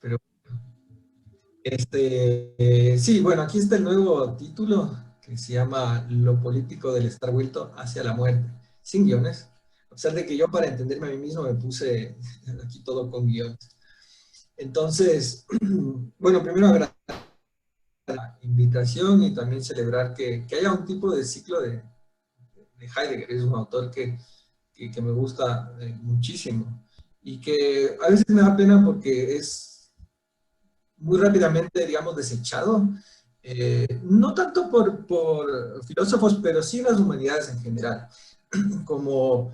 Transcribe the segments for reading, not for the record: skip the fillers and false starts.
pero sí, bueno, aquí está el nuevo título que se llama Lo político del estar vuelto hacia la muerte, sin guiones. A pesar de que yo para entenderme a mí mismo me puse aquí todo con guiones. Entonces, bueno, primero agradecer la invitación y también celebrar que haya un tipo de ciclo de Heidegger. Es un autor que me gusta muchísimo y que a veces me da pena porque es muy rápidamente, digamos, desechado, no tanto por filósofos, pero sí las humanidades en general, como,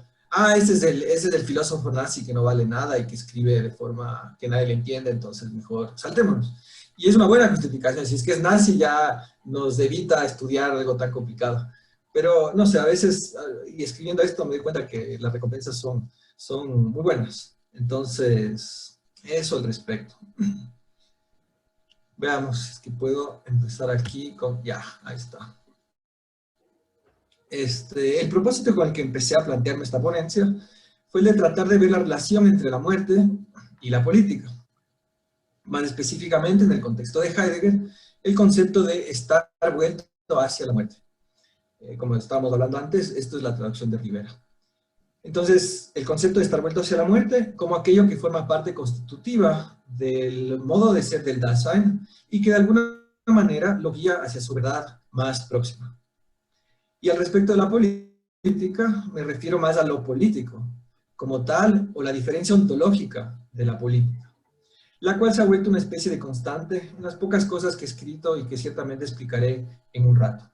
ese es el filósofo nazi que no vale nada y que escribe de forma que nadie le entiende, entonces mejor saltémonos. Y es una buena justificación, si es que es nazi ya nos evita estudiar algo tan complicado. Pero no sé, a veces, y escribiendo esto me doy cuenta que las recompensas son muy buenas. Entonces, eso al respecto. Veamos si es que puedo empezar aquí con... Ya, ahí está. El propósito con el que empecé a plantearme esta ponencia fue el de tratar de ver la relación entre la muerte y la política. Más específicamente, en el contexto de Heidegger, el concepto de estar vuelto hacia la muerte. Como estábamos hablando antes, esto es la traducción de Rivera. Entonces, el concepto de estar vuelto hacia la muerte como aquello que forma parte constitutiva del modo de ser del Dasein y que de alguna manera lo guía hacia su verdad más próxima. Y al respecto de la política, me refiero más a lo político, como tal, o la diferencia ontológica de la política, la cual se ha vuelto una especie de constante en las pocas cosas que he escrito y que ciertamente explicaré en un rato.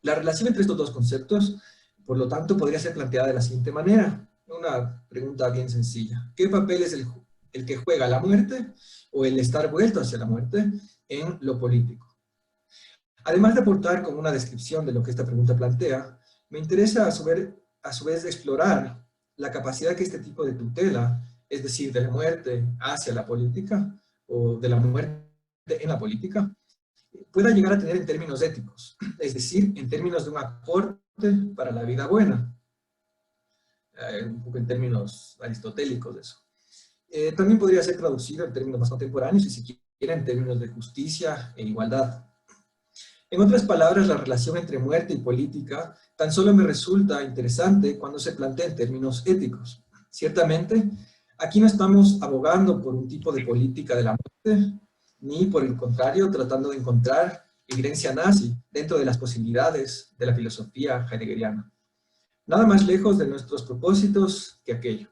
La relación entre estos dos conceptos, por lo tanto, podría ser planteada de la siguiente manera. Una pregunta bien sencilla. ¿Qué papel es el que juega la muerte o el estar vuelto hacia la muerte en lo político? Además de aportar con una descripción de lo que esta pregunta plantea, me interesa a su vez explorar la capacidad que este tipo de tutela, es decir, de la muerte hacia la política o de la muerte en la política, pueda llegar a tener en términos éticos, es decir, en términos de un aporte para la vida buena, un poco en términos aristotélicos de eso. También podría ser traducido en términos más contemporáneos, si se quiere, en términos de justicia e igualdad. En otras palabras, la relación entre muerte y política tan solo me resulta interesante cuando se plantea en términos éticos. Ciertamente, aquí no estamos abogando por un tipo de política de la muerte, ni por el contrario, tratando de encontrar evidencia nazi dentro de las posibilidades de la filosofía heideggeriana. Nada más lejos de nuestros propósitos que aquello.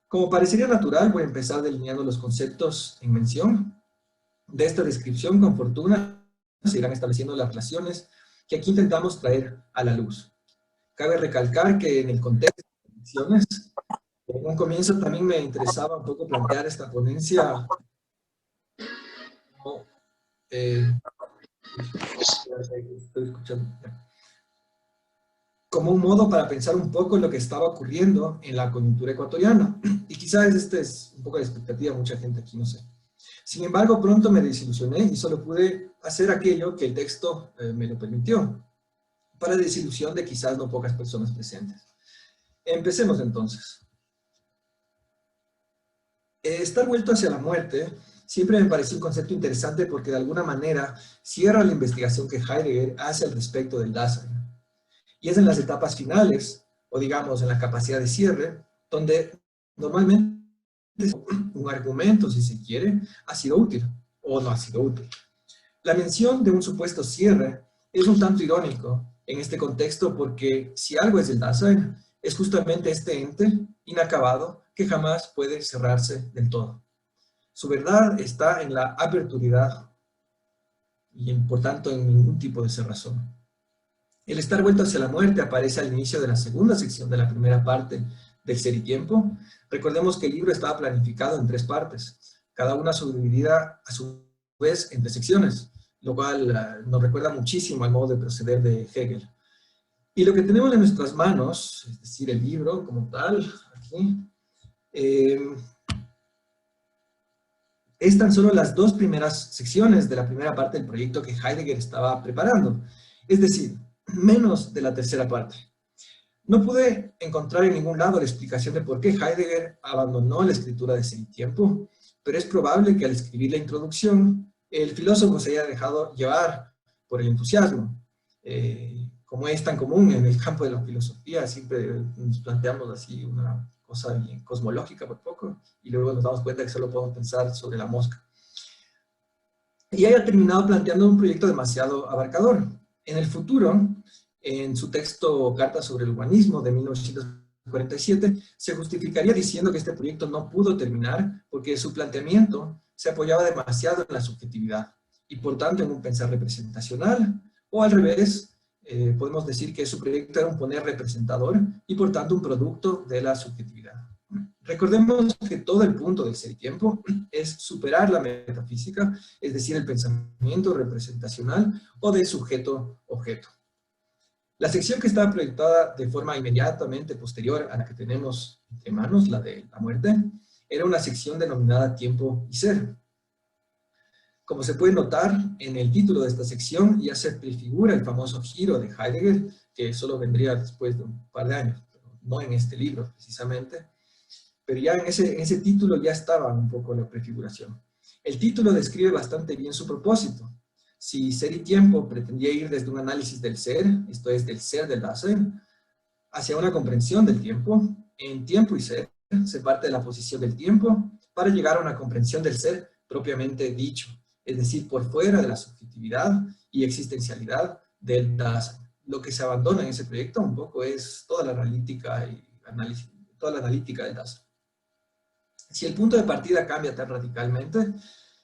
Como parecería natural, voy a empezar delineando los conceptos en mención. De esta descripción, con fortuna, se irán estableciendo las relaciones que aquí intentamos traer a la luz. Cabe recalcar que en el contexto de las elecciones, en un comienzo también me interesaba un poco plantear esta ponencia como, estoy escuchando, como un modo para pensar un poco en lo que estaba ocurriendo en la coyuntura ecuatoriana. Y quizás esta es un poco la expectativa de mucha gente aquí, no sé. Sin embargo, pronto me desilusioné y solo pude hacer aquello que el texto me lo permitió, para desilusión de quizás no pocas personas presentes. Empecemos entonces. Estar vuelto hacia la muerte siempre me pareció un concepto interesante porque de alguna manera cierra la investigación que Heidegger hace al respecto del Dasein. Y es en las etapas finales, o digamos en la capacidad de cierre, donde normalmente un argumento, si se quiere, ha sido útil o no ha sido útil. La mención de un supuesto cierre es un tanto irónico en este contexto porque si algo es el Dasein, es justamente este ente inacabado que jamás puede cerrarse del todo. Su verdad está en la aperturidad y por tanto en ningún tipo de cerrazón. El estar vuelto hacia la muerte aparece al inicio de la segunda sección de la primera parte del Ser y Tiempo. Recordemos que el libro estaba planificado en 3 partes, cada una subdividida a su vez en 3 secciones, lo cual nos recuerda muchísimo al modo de proceder de Hegel. Y lo que tenemos en nuestras manos, es decir, el libro como tal, aquí, es tan solo las 2 primeras secciones de la primera parte del proyecto que Heidegger estaba preparando, es decir, menos de la tercera parte. No pude encontrar en ningún lado la explicación de por qué Heidegger abandonó la escritura de Ser y Tiempo, pero es probable que al escribir la introducción, el filósofo se haya dejado llevar por el entusiasmo. Como es tan común en el campo de la filosofía, siempre nos planteamos así una cosa bien cosmológica por poco, y luego nos damos cuenta que solo podemos pensar sobre la mosca. Y haya terminado planteando un proyecto demasiado abarcador. En el futuro, en su texto Carta sobre el Humanismo de 1947, se justificaría diciendo que este proyecto no pudo terminar porque su planteamiento se apoyaba demasiado en la subjetividad y por tanto en un pensar representacional, o al revés, podemos decir que su proyecto era un poner representador y por tanto un producto de la subjetividad. Recordemos que todo el punto del ser y tiempo es superar la metafísica, es decir, el pensamiento representacional o de sujeto-objeto. La sección que estaba proyectada de forma inmediatamente posterior a la que tenemos entre manos, la de la muerte, era una sección denominada tiempo y ser. Como se puede notar en el título de esta sección, ya se prefigura el famoso giro de Heidegger, que solo vendría después de un par de años, pero no en este libro precisamente. Pero ya en ese título ya estaba un poco la prefiguración. El título describe bastante bien su propósito. Si ser y tiempo pretendía ir desde un análisis del ser, esto es del ser del Dasein, hacia una comprensión del tiempo, en tiempo y ser se parte de la posición del tiempo para llegar a una comprensión del ser propiamente dicho, es decir, por fuera de la subjetividad y existencialidad del Dasein. Lo que se abandona en ese proyecto un poco es toda la analítica y análisis, toda la analítica del Dasein. Si el punto de partida cambia tan radicalmente,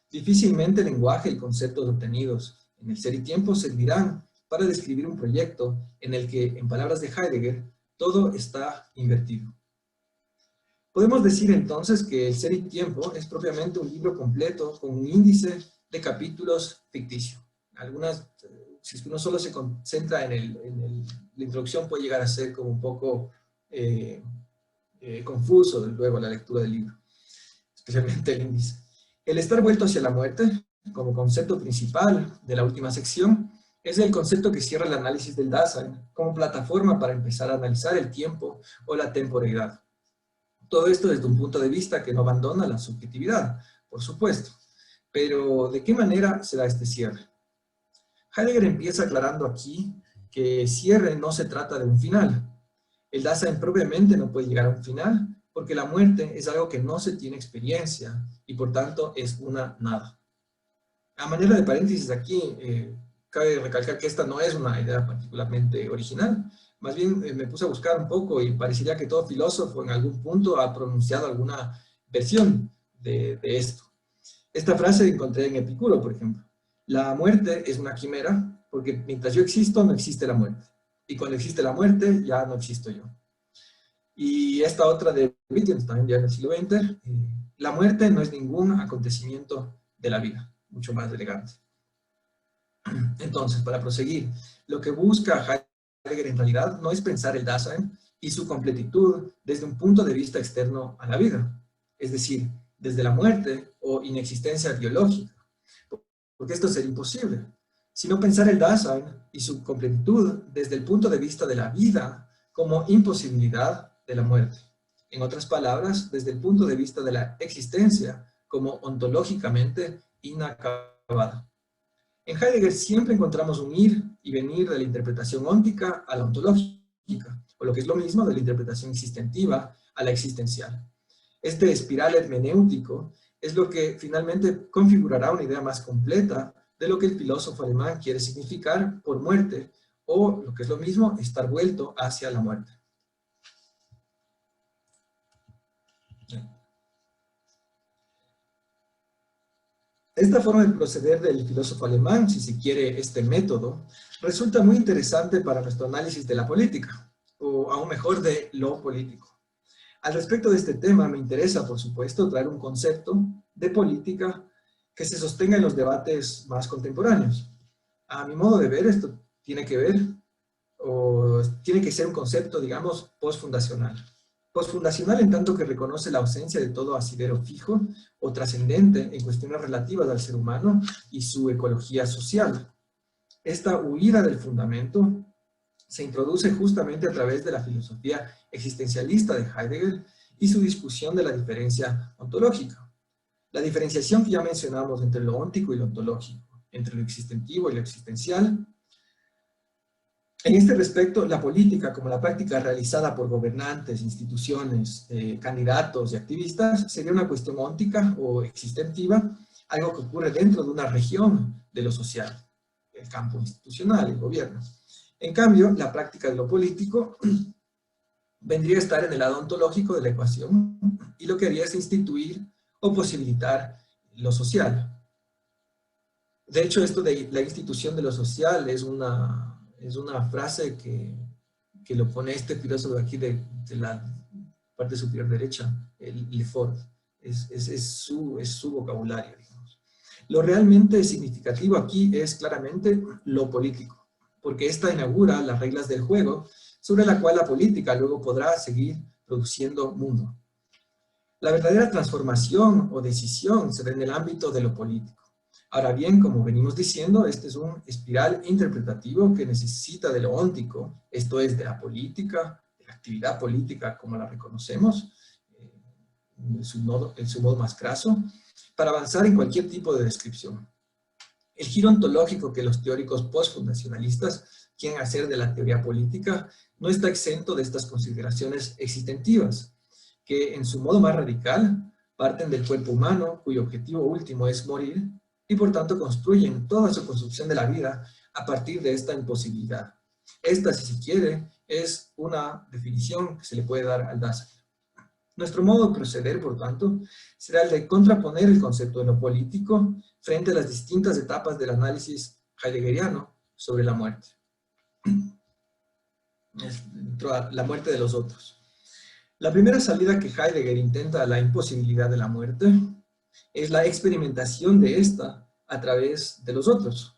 difícilmente el lenguaje y conceptos obtenidos en el ser y tiempo servirán para describir un proyecto en el que, en palabras de Heidegger, todo está invertido. Podemos decir entonces que el ser y tiempo es propiamente un libro completo con un índice de capítulos ficticio. Algunas, si uno solo se concentra en la introducción, puede llegar a ser como un poco confuso luego la lectura del libro, especialmente el índice. El estar vuelto hacia la muerte, como concepto principal de la última sección, es el concepto que cierra el análisis del Dasein como plataforma para empezar a analizar el tiempo o la temporalidad. Todo esto desde un punto de vista que no abandona la subjetividad, por supuesto. Pero, ¿de qué manera se da este cierre? Heidegger empieza aclarando aquí que cierre no se trata de un final. El Dasein propiamente no puede llegar a un final, porque la muerte es algo que no se tiene experiencia y por tanto es una nada. A manera de paréntesis aquí, cabe recalcar que esta no es una idea particularmente original. Más bien me puse a buscar un poco y parecería que todo filósofo en algún punto ha pronunciado alguna versión de esto. Esta frase la encontré en Epicuro, por ejemplo. La muerte es una quimera porque mientras yo existo no existe la muerte. Y cuando existe la muerte ya no existo yo. Y esta otra de Wittgenstein, también ya en el siglo XX, la muerte no es ningún acontecimiento de la vida, mucho más elegante. Entonces, para proseguir, lo que busca Heidegger en realidad no es pensar el Dasein y su completitud desde un punto de vista externo a la vida, es decir, desde la muerte o inexistencia biológica, porque esto sería imposible, sino pensar el Dasein y su completitud desde el punto de vista de la vida como imposibilidad de la muerte. En otras palabras, desde el punto de vista de la existencia como ontológicamente inacabada. En Heidegger siempre encontramos un ir y venir de la interpretación óntica a la ontológica, o lo que es lo mismo de la interpretación existentiva a la existencial. Este espiral hermenéutico es lo que finalmente configurará una idea más completa de lo que el filósofo alemán quiere significar por muerte, o lo que es lo mismo, estar vuelto hacia la muerte. Esta forma de proceder del filósofo alemán, si se quiere este método, resulta muy interesante para nuestro análisis de la política, o aún mejor de lo político. Al respecto de este tema me interesa, por supuesto, traer un concepto de política que se sostenga en los debates más contemporáneos. A mi modo de ver, esto tiene que ver, o tiene que ser un concepto, digamos, postfundacional. Postfundacional en tanto que reconoce la ausencia de todo asidero fijo o trascendente en cuestiones relativas al ser humano y su ecología social. Esta huida del fundamento se introduce justamente a través de la filosofía existencialista de Heidegger y su discusión de la diferencia ontológica. La diferenciación que ya mencionamos entre lo óntico y lo ontológico, entre lo existentivo y lo existencial. En este respecto, la política, como la práctica realizada por gobernantes, instituciones, candidatos y activistas, sería una cuestión óntica o existentiva, algo que ocurre dentro de una región de lo social, el campo institucional, el gobierno. En cambio, la práctica de lo político vendría a estar en el lado ontológico de la ecuación y lo que haría es instituir o posibilitar lo social. De hecho, esto de la institución de lo social es una frase que lo pone este filósofo de aquí de la parte superior derecha, Lefort. Es su vocabulario, digamos. Lo realmente significativo aquí es claramente lo político, porque esta inaugura las reglas del juego sobre la cual la política luego podrá seguir produciendo mundo. La verdadera transformación o decisión se da en el ámbito de lo político. Ahora bien, como venimos diciendo, este es un espiral interpretativo que necesita de lo óntico, esto es, de la política, de la actividad política como la reconocemos, en su modo más craso, para avanzar en cualquier tipo de descripción. El giro ontológico que los teóricos postfundacionalistas quieren hacer de la teoría política no está exento de estas consideraciones existentivas, que en su modo más radical parten del cuerpo humano, cuyo objetivo último es morir, y por tanto construyen toda su construcción de la vida a partir de esta imposibilidad. Esta, si se quiere, es una definición que se le puede dar al Dasein. Nuestro modo de proceder, por tanto, será el de contraponer el concepto de lo político frente a las distintas etapas del análisis heideggeriano sobre la muerte. La muerte de los otros. La primera salida que Heidegger intenta a la imposibilidad de la muerte es la experimentación de esta a través de los otros,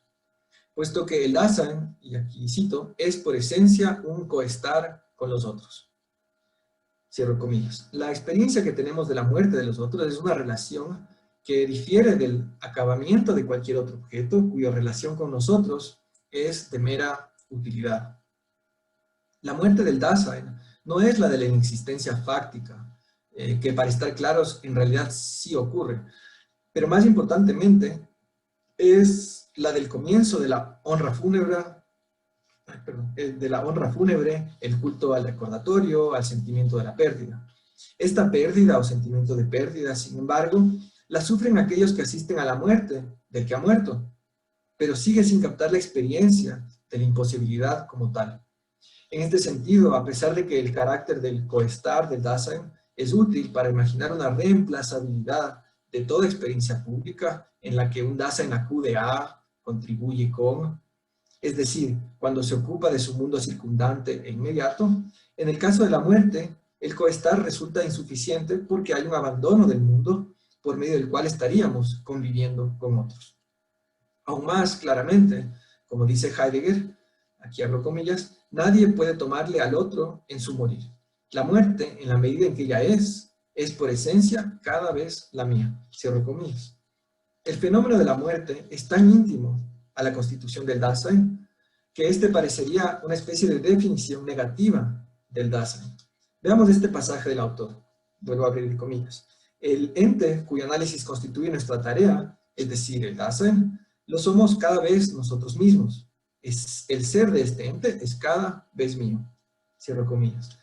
puesto que el Dasein, y aquí cito, es por esencia un coestar con los otros. Cierro comillas. La experiencia que tenemos de la muerte de los otros es una relación que difiere del acabamiento de cualquier otro objeto, cuya relación con nosotros es de mera utilidad. La muerte del Dasein no es la de la inexistencia fáctica, que para estar claros en realidad sí ocurre, pero más importantemente es la del comienzo de la honra fúnebre, el culto al recordatorio, al sentimiento de la pérdida. Esta pérdida o sentimiento de pérdida, sin embargo, la sufren aquellos que asisten a la muerte del que ha muerto, pero sigue sin captar la experiencia de la imposibilidad como tal. En este sentido, a pesar de que el carácter del coestar del Dasein es útil para imaginar una reemplazabilidad de toda experiencia pública en la que un Dasein acude a, contribuye con, es decir, cuando se ocupa de su mundo circundante e inmediato, en el caso de la muerte, el coestar resulta insuficiente porque hay un abandono del mundo por medio del cual estaríamos conviviendo con otros. Aún más claramente, como dice Heidegger, aquí abro comillas, nadie puede tomarle al otro en su morir. La muerte, en la medida en que ella es por esencia cada vez la mía. Cierro comillas. El fenómeno de la muerte es tan íntimo a la constitución del Dasein que este parecería una especie de definición negativa del Dasein. Veamos este pasaje del autor. Vuelvo a abrir comillas. El ente cuyo análisis constituye nuestra tarea, es decir, el Dasein, lo somos cada vez nosotros mismos. El ser de este ente es cada vez mío. Cierro comillas.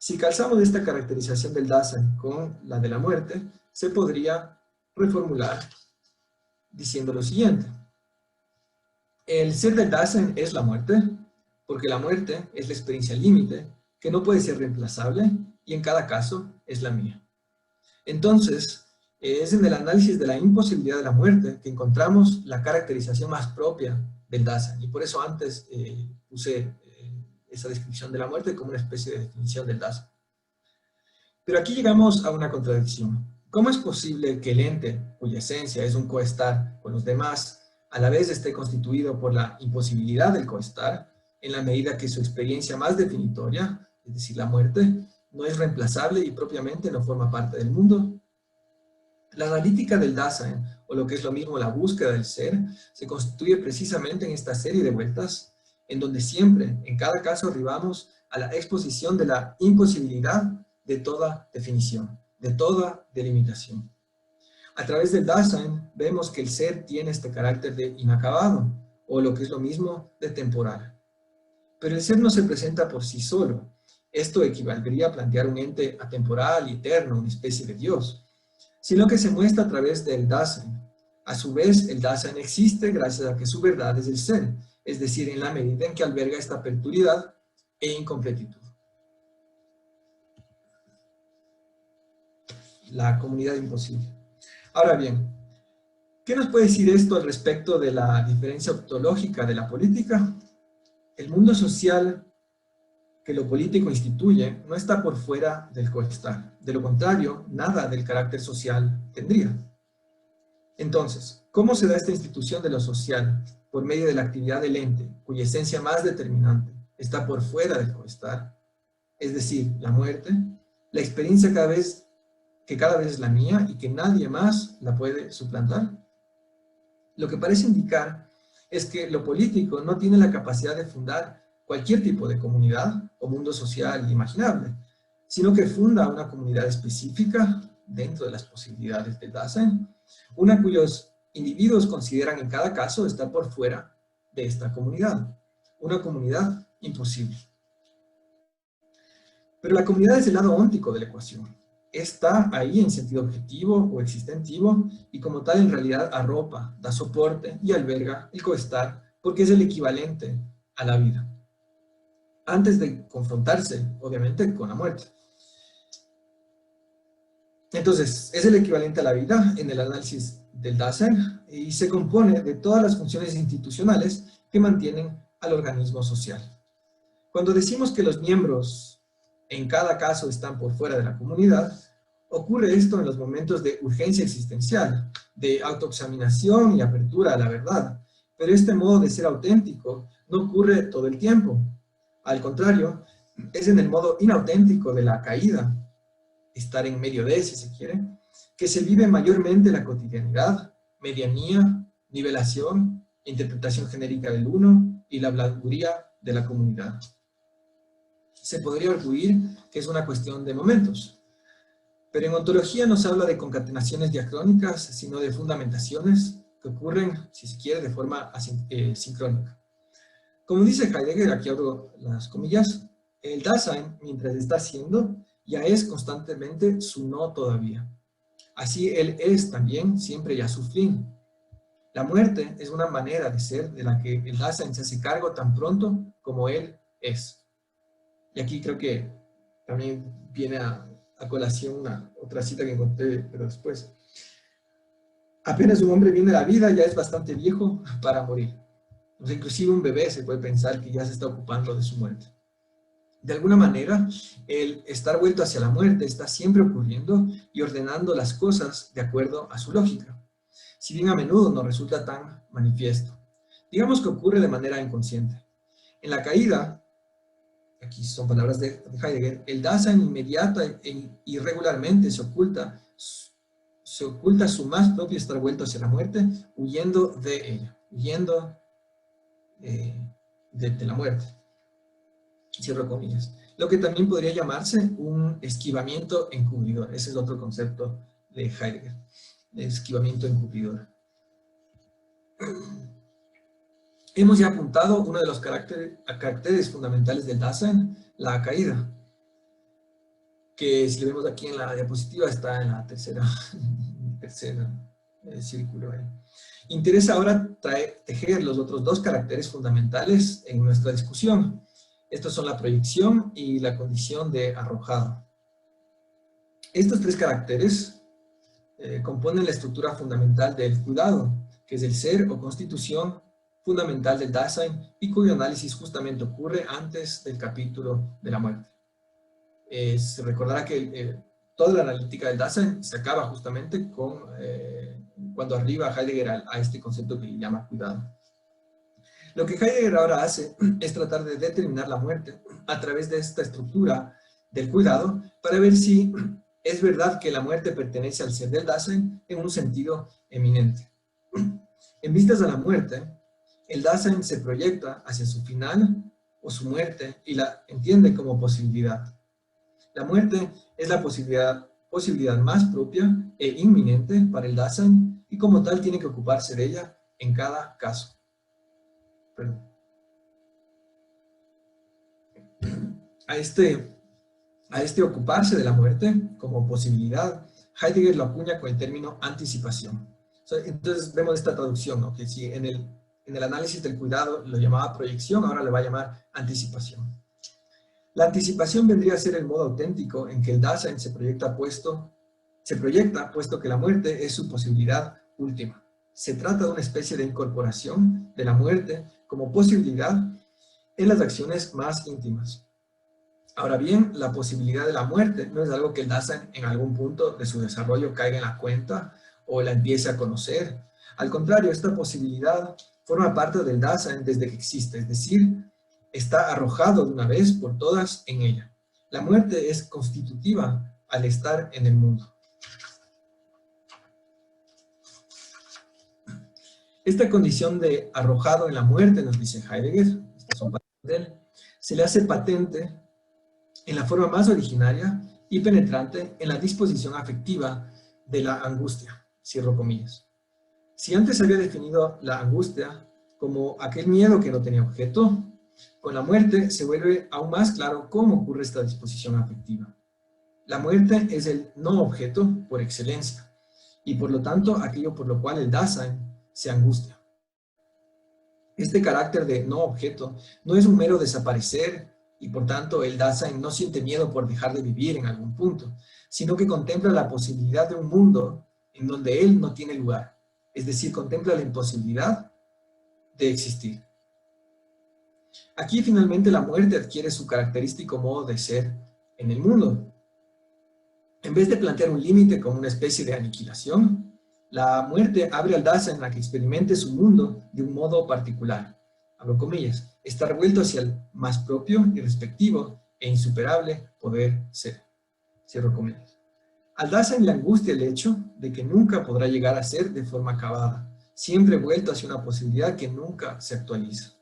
Si calzamos esta caracterización del Dasein con la de la muerte, se podría reformular diciendo lo siguiente. El ser del Dasein es la muerte, porque la muerte es la experiencia límite, que no puede ser reemplazable, y en cada caso es la mía. Entonces, es en el análisis de la imposibilidad de la muerte que encontramos la caracterización más propia del Dasein, y por eso antes puse esa descripción de la muerte como una especie de definición del Dasein. Pero aquí llegamos a una contradicción. ¿Cómo es posible que el ente, cuya esencia es un coestar con los demás, a la vez esté constituido por la imposibilidad del coestar, en la medida que su experiencia más definitoria, es decir, la muerte, no es reemplazable y propiamente no forma parte del mundo? La analítica del Dasein, o lo que es lo mismo la búsqueda del ser, se constituye precisamente en esta serie de vueltas, en donde siempre, en cada caso, arribamos a la exposición de la imposibilidad de toda definición, de toda delimitación. A través del Dasein vemos que el ser tiene este carácter de inacabado, o lo que es lo mismo, de temporal. Pero el ser no se presenta por sí solo. Esto equivaldría a plantear un ente atemporal y eterno, una especie de Dios, sino que se muestra a través del Dasein. A su vez, el Dasein existe gracias a que su verdad es el ser, es decir, en la medida en que alberga esta perpetuidad e incompletitud. La comunidad imposible. Ahora bien, ¿qué nos puede decir esto al respecto de la diferencia ontológica de la política? El mundo social que lo político instituye no está por fuera del coestar. De lo contrario, nada del carácter social tendría. Entonces, ¿cómo se da esta institución de lo social? Por medio de la actividad del ente, cuya esencia más determinante está por fuera del coestar, es decir, la muerte, la experiencia que cada vez es la mía y que nadie más la puede suplantar. Lo que parece indicar es que lo político no tiene la capacidad de fundar cualquier tipo de comunidad o mundo social imaginable, sino que funda una comunidad específica dentro de las posibilidades del Dasein, una cuyos individuos consideran en cada caso estar por fuera de esta comunidad, una comunidad imposible. Pero la comunidad es el lado óntico de la ecuación. Está ahí en sentido objetivo o existentivo y como tal en realidad arropa, da soporte y alberga el coestar porque es el equivalente a la vida, antes de confrontarse, obviamente, con la muerte. Entonces, es el equivalente a la vida en el análisis del Dasein y se compone de todas las funciones institucionales que mantienen al organismo social. Cuando decimos que los miembros en cada caso están por fuera de la comunidad, ocurre esto en los momentos de urgencia existencial, de autoexaminación y apertura a la verdad, pero este modo de ser auténtico no ocurre todo el tiempo. Al contrario, es en el modo inauténtico de la caída, estar en medio de, si se quiere, que se vive mayormente la cotidianidad, medianía, nivelación, interpretación genérica del uno y la blanduría de la comunidad. Se podría arguir que es una cuestión de momentos, pero en ontología no se habla de concatenaciones diacrónicas, sino de fundamentaciones que ocurren, si se quiere, de forma sincrónica. Como dice Heidegger, aquí abro las comillas, el Dasein, mientras está haciendo, ya es constantemente su no todavía. Así él es también siempre ya su fin. La muerte es una manera de ser de la que el Dasein se hace cargo tan pronto como él es. Y aquí creo que también viene a colación otra cita que encontré, pero después. Apenas un hombre viene a la vida, ya es bastante viejo para morir. O sea, inclusive un bebé se puede pensar que ya se está ocupando de su muerte. De alguna manera, el estar vuelto hacia la muerte está siempre ocurriendo y ordenando las cosas de acuerdo a su lógica, si bien a menudo no resulta tan manifiesto. Digamos que ocurre de manera inconsciente. En la caída, aquí son palabras de Heidegger, el Dasein inmediata e irregularmente se oculta su más propio estar vuelto hacia la muerte, huyendo de ella, huyendo de la muerte. Cierro comillas. Lo que también podría llamarse un esquivamiento encubridor. Ese es otro concepto de Heidegger, de esquivamiento encubridor. Hemos ya apuntado uno de los caracteres fundamentales del Dasein, la caída, que si lo vemos aquí en la diapositiva está en la tercera círculo. Interesa ahora tejer los otros dos caracteres fundamentales en nuestra discusión. Estos son la proyección y la condición de arrojado. Estos tres caracteres componen la estructura fundamental del cuidado, que es el ser o constitución fundamental del Dasein y cuyo análisis justamente ocurre antes del capítulo de la muerte. Se recordará que toda la analítica del Dasein se acaba justamente cuando arriba Heidegger a este concepto que le llama cuidado. Lo que Heidegger ahora hace es tratar de determinar la muerte a través de esta estructura del cuidado para ver si es verdad que la muerte pertenece al ser del Dasein en un sentido eminente. En vistas a la muerte, el Dasein se proyecta hacia su final o su muerte y la entiende como posibilidad. La muerte es la posibilidad posibilidad más propia e inminente para el Dasein, y como tal tiene que ocuparse de ella en cada caso. Perdón. A este ocuparse de la muerte como posibilidad, Heidegger lo acuña con el término anticipación. Entonces vemos esta traducción, ¿no? Que si en el análisis del cuidado lo llamaba proyección, ahora le va a llamar anticipación. La anticipación vendría a ser el modo auténtico en que el Dasein se proyecta puesto que la muerte es su posibilidad última. Se trata de una especie de incorporación de la muerte como posibilidad en las acciones más íntimas. Ahora bien, la posibilidad de la muerte no es algo que el Dasein en algún punto de su desarrollo caiga en la cuenta o la empiece a conocer. Al contrario, esta posibilidad forma parte del Dasein desde que existe, es decir, está arrojado de una vez por todas en ella. La muerte es constitutiva al estar en el mundo. Esta condición de arrojado en la muerte, nos dice Heidegger, estas son palabras de él, se le hace patente en la forma más originaria y penetrante en la disposición afectiva de la angustia, cierro comillas. Si antes había definido la angustia como aquel miedo que no tenía objeto, con la muerte se vuelve aún más claro cómo ocurre esta disposición afectiva. La muerte es el no objeto por excelencia, y por lo tanto aquello por lo cual el Dasein se angustia. Este carácter de no objeto no es un mero desaparecer, y por tanto el Dasein no siente miedo por dejar de vivir en algún punto, sino que contempla la posibilidad de un mundo en donde él no tiene lugar, es decir, contempla la imposibilidad de existir. Aquí finalmente la muerte adquiere su característico modo de ser en el mundo. En vez de plantear un límite como una especie de aniquilación, la muerte abre al Dasein a que experimente su mundo de un modo particular. Abro comillas, está revuelto hacia el más propio y respectivo e insuperable poder ser. Cierro comillas. Al Dasein le angustia el hecho de que nunca podrá llegar a ser de forma acabada, siempre vuelto hacia una posibilidad que nunca se actualiza.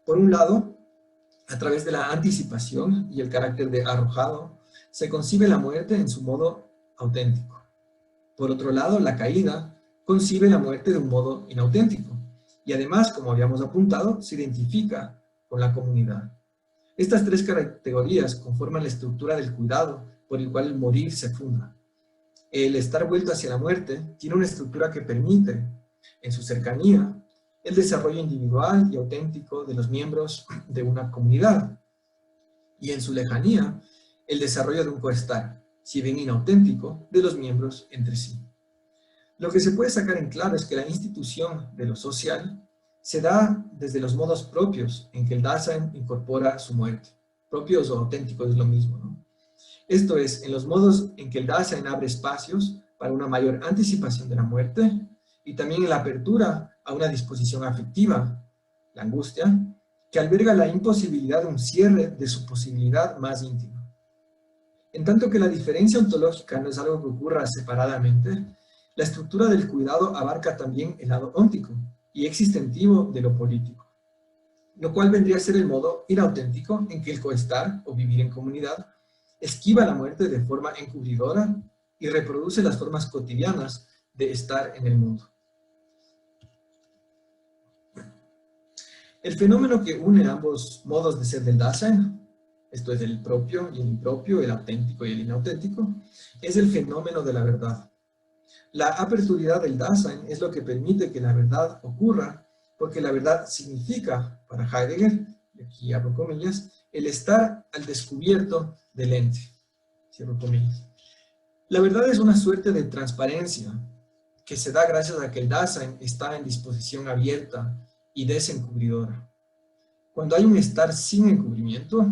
Por un lado, a través de la anticipación y el carácter de arrojado, se concibe la muerte en su modo auténtico. Por otro lado, la caída concibe la muerte de un modo inauténtico, y además, como habíamos apuntado, se identifica con la comunidad. Estas tres categorías conforman la estructura del cuidado por el cual el morir se funda. El estar vuelto hacia la muerte tiene una estructura que permite, en su cercanía, el desarrollo individual y auténtico de los miembros de una comunidad, y en su lejanía, el desarrollo de un coestar, si bien inauténtico, de los miembros entre sí. Lo que se puede sacar en claro es que la institución de lo social se da desde los modos propios en que el Dasein incorpora su muerte. Propios o auténticos es lo mismo, ¿no? Esto es, en los modos en que el Dasein abre espacios para una mayor anticipación de la muerte y también en la apertura a una disposición afectiva, la angustia, que alberga la imposibilidad de un cierre de su posibilidad más íntima. En tanto que la diferencia ontológica no es algo que ocurra separadamente, la estructura del cuidado abarca también el lado óntico y existentivo de lo político, lo cual vendría a ser el modo inauténtico en que el coestar o vivir en comunidad esquiva la muerte de forma encubridora y reproduce las formas cotidianas de estar en el mundo. El fenómeno que une ambos modos de ser del Dasein, esto es el propio y el impropio, el auténtico y el inauténtico, es el fenómeno de la verdad. La aperturidad del Dasein es lo que permite que la verdad ocurra, porque la verdad significa, para Heidegger, y aquí abro comillas, el estar al descubierto del ente. Cierro comillas. La verdad es una suerte de transparencia que se da gracias a que el Dasein está en disposición abierta y desencubridora. Cuando hay un estar sin encubrimiento,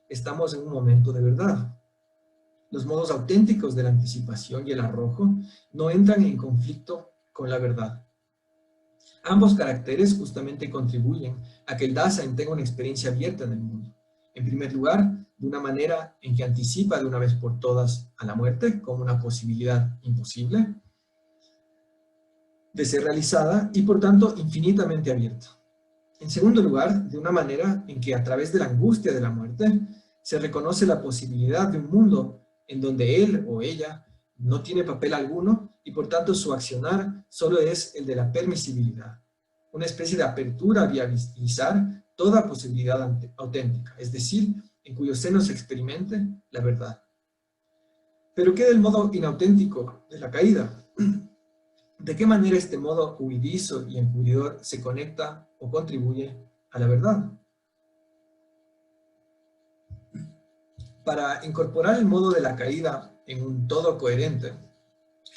estamos en un momento de verdad. Los modos auténticos de la anticipación y el arrojo no entran en conflicto con la verdad. Ambos caracteres justamente contribuyen a que el Dasein tenga una experiencia abierta en el mundo. En primer lugar, de una manera en que anticipa de una vez por todas a la muerte como una posibilidad imposible de ser realizada y por tanto infinitamente abierta. En segundo lugar, de una manera en que a través de la angustia de la muerte se reconoce la posibilidad de un mundo en donde él o ella no tiene papel alguno y por tanto su accionar solo es el de la permisibilidad, una especie de apertura a viabilizar toda posibilidad auténtica, es decir, en cuyo seno se experimente la verdad. Pero ¿qué del modo inauténtico de la caída? ¿De qué manera este modo huidizo y encubridor se conecta o contribuye a la verdad? Para incorporar el modo de la caída en un todo coherente,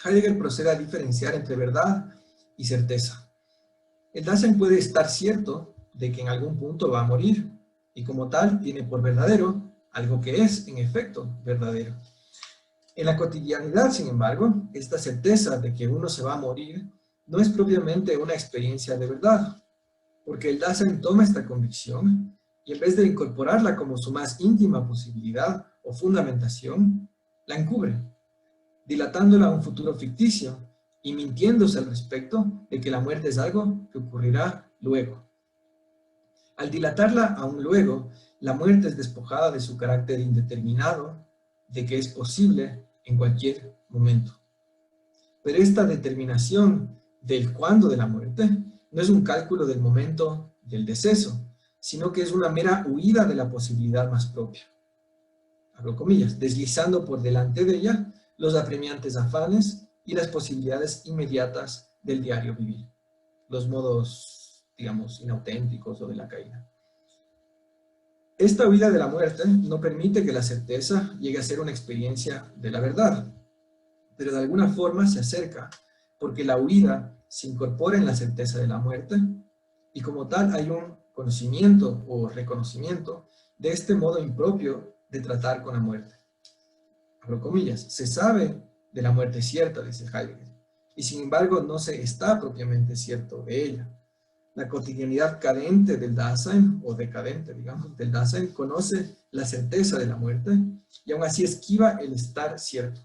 Heidegger procede a diferenciar entre verdad y certeza. El Dasein puede estar cierto de que en algún punto va a morir, y como tal tiene por verdadero algo que es, en efecto, verdadero. En la cotidianidad, sin embargo, esta certeza de que uno se va a morir no es propiamente una experiencia de verdad, porque el Dasein toma esta convicción y en vez de incorporarla como su más íntima posibilidad o fundamentación, la encubre, dilatándola a un futuro ficticio y mintiéndose al respecto de que la muerte es algo que ocurrirá luego. Al dilatarla a un luego, la muerte es despojada de su carácter indeterminado, de que es posible en cualquier momento. Pero esta determinación del cuándo de la muerte no es un cálculo del momento del deceso, sino que es una mera huida de la posibilidad más propia. Abro comillas, deslizando por delante de ella los apremiantes afanes y las posibilidades inmediatas del diario vivir, los modos, digamos, inauténticos o de la caída. Esta huida de la muerte no permite que la certeza llegue a ser una experiencia de la verdad, pero de alguna forma se acerca, porque la huida se incorpora en la certeza de la muerte, y como tal hay un conocimiento o reconocimiento de este modo impropio de tratar con la muerte. Abro comillas, se sabe de la muerte cierta, dice Heidegger, y sin embargo no se está propiamente cierto de ella. La cotidianidad cadente del Dasein, o decadente, digamos, del Dasein, conoce la certeza de la muerte, y aún así esquiva el estar cierto.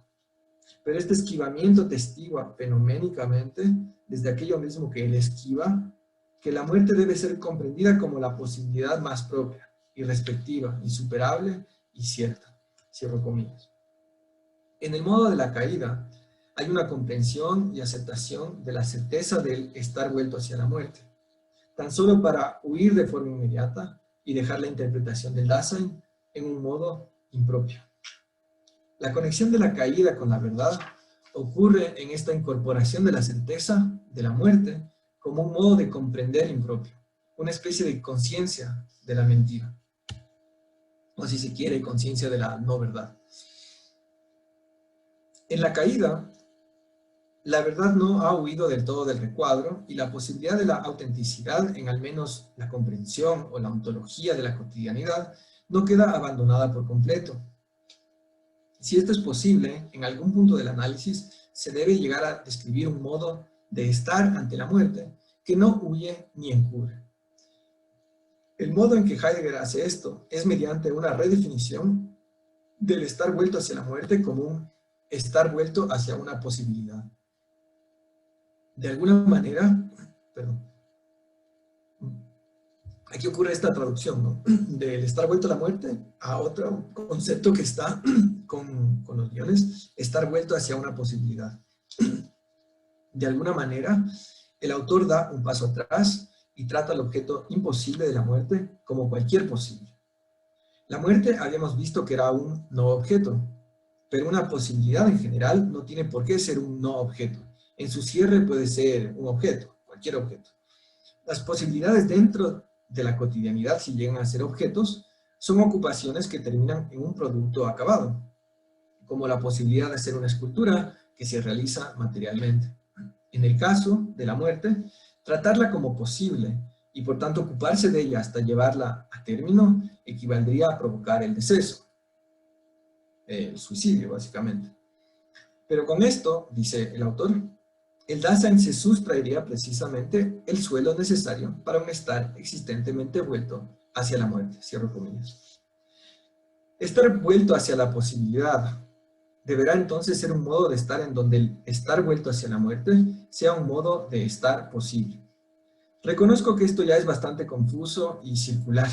Pero este esquivamiento testigua fenoménicamente, desde aquello mismo que él esquiva, que la muerte debe ser comprendida como la posibilidad más propia, irrespectiva, insuperable y cierta. Cierro comillas. En el modo de la caída, hay una comprensión y aceptación de la certeza del estar vuelto hacia la muerte, tan solo para huir de forma inmediata y dejar la interpretación del Dasein en un modo impropio. La conexión de la caída con la verdad ocurre en esta incorporación de la certeza de la muerte como un modo de comprender impropio, una especie de conciencia de la mentira, o si se quiere, conciencia de la no verdad. En la caída, la verdad no ha huido del todo del recuadro y la posibilidad de la autenticidad en al menos la comprensión o la ontología de la cotidianidad no queda abandonada por completo. Si esto es posible, en algún punto del análisis se debe llegar a describir un modo de estar ante la muerte que no huye ni encubre. El modo en que Heidegger hace esto es mediante una redefinición del estar vuelto hacia la muerte como un estar vuelto hacia una posibilidad. De alguna manera, aquí ocurre esta traducción, ¿no? Del estar vuelto a la muerte a otro concepto que está con los guiones, estar vuelto hacia una posibilidad. De alguna manera, el autor da un paso atrás y trata el objeto imposible de la muerte como cualquier posible. La muerte habíamos visto que era un no objeto, pero una posibilidad en general no tiene por qué ser un no objeto. En su cierre puede ser un objeto, cualquier objeto. Las posibilidades dentro de la cotidianidad, si llegan a ser objetos, son ocupaciones que terminan en un producto acabado, como la posibilidad de hacer una escultura que se realiza materialmente. En el caso de la muerte, tratarla como posible y por tanto ocuparse de ella hasta llevarla a término equivaldría a provocar el deceso, el suicidio básicamente. Pero con esto, dice el autor, el Dasein se sustraería precisamente el suelo necesario para un estar existentemente vuelto hacia la muerte. Cierro comillas. Estar vuelto hacia la posibilidad deberá entonces ser un modo de estar en donde el estar vuelto hacia la muerte sea un modo de estar posible. Reconozco que esto ya es bastante confuso y circular.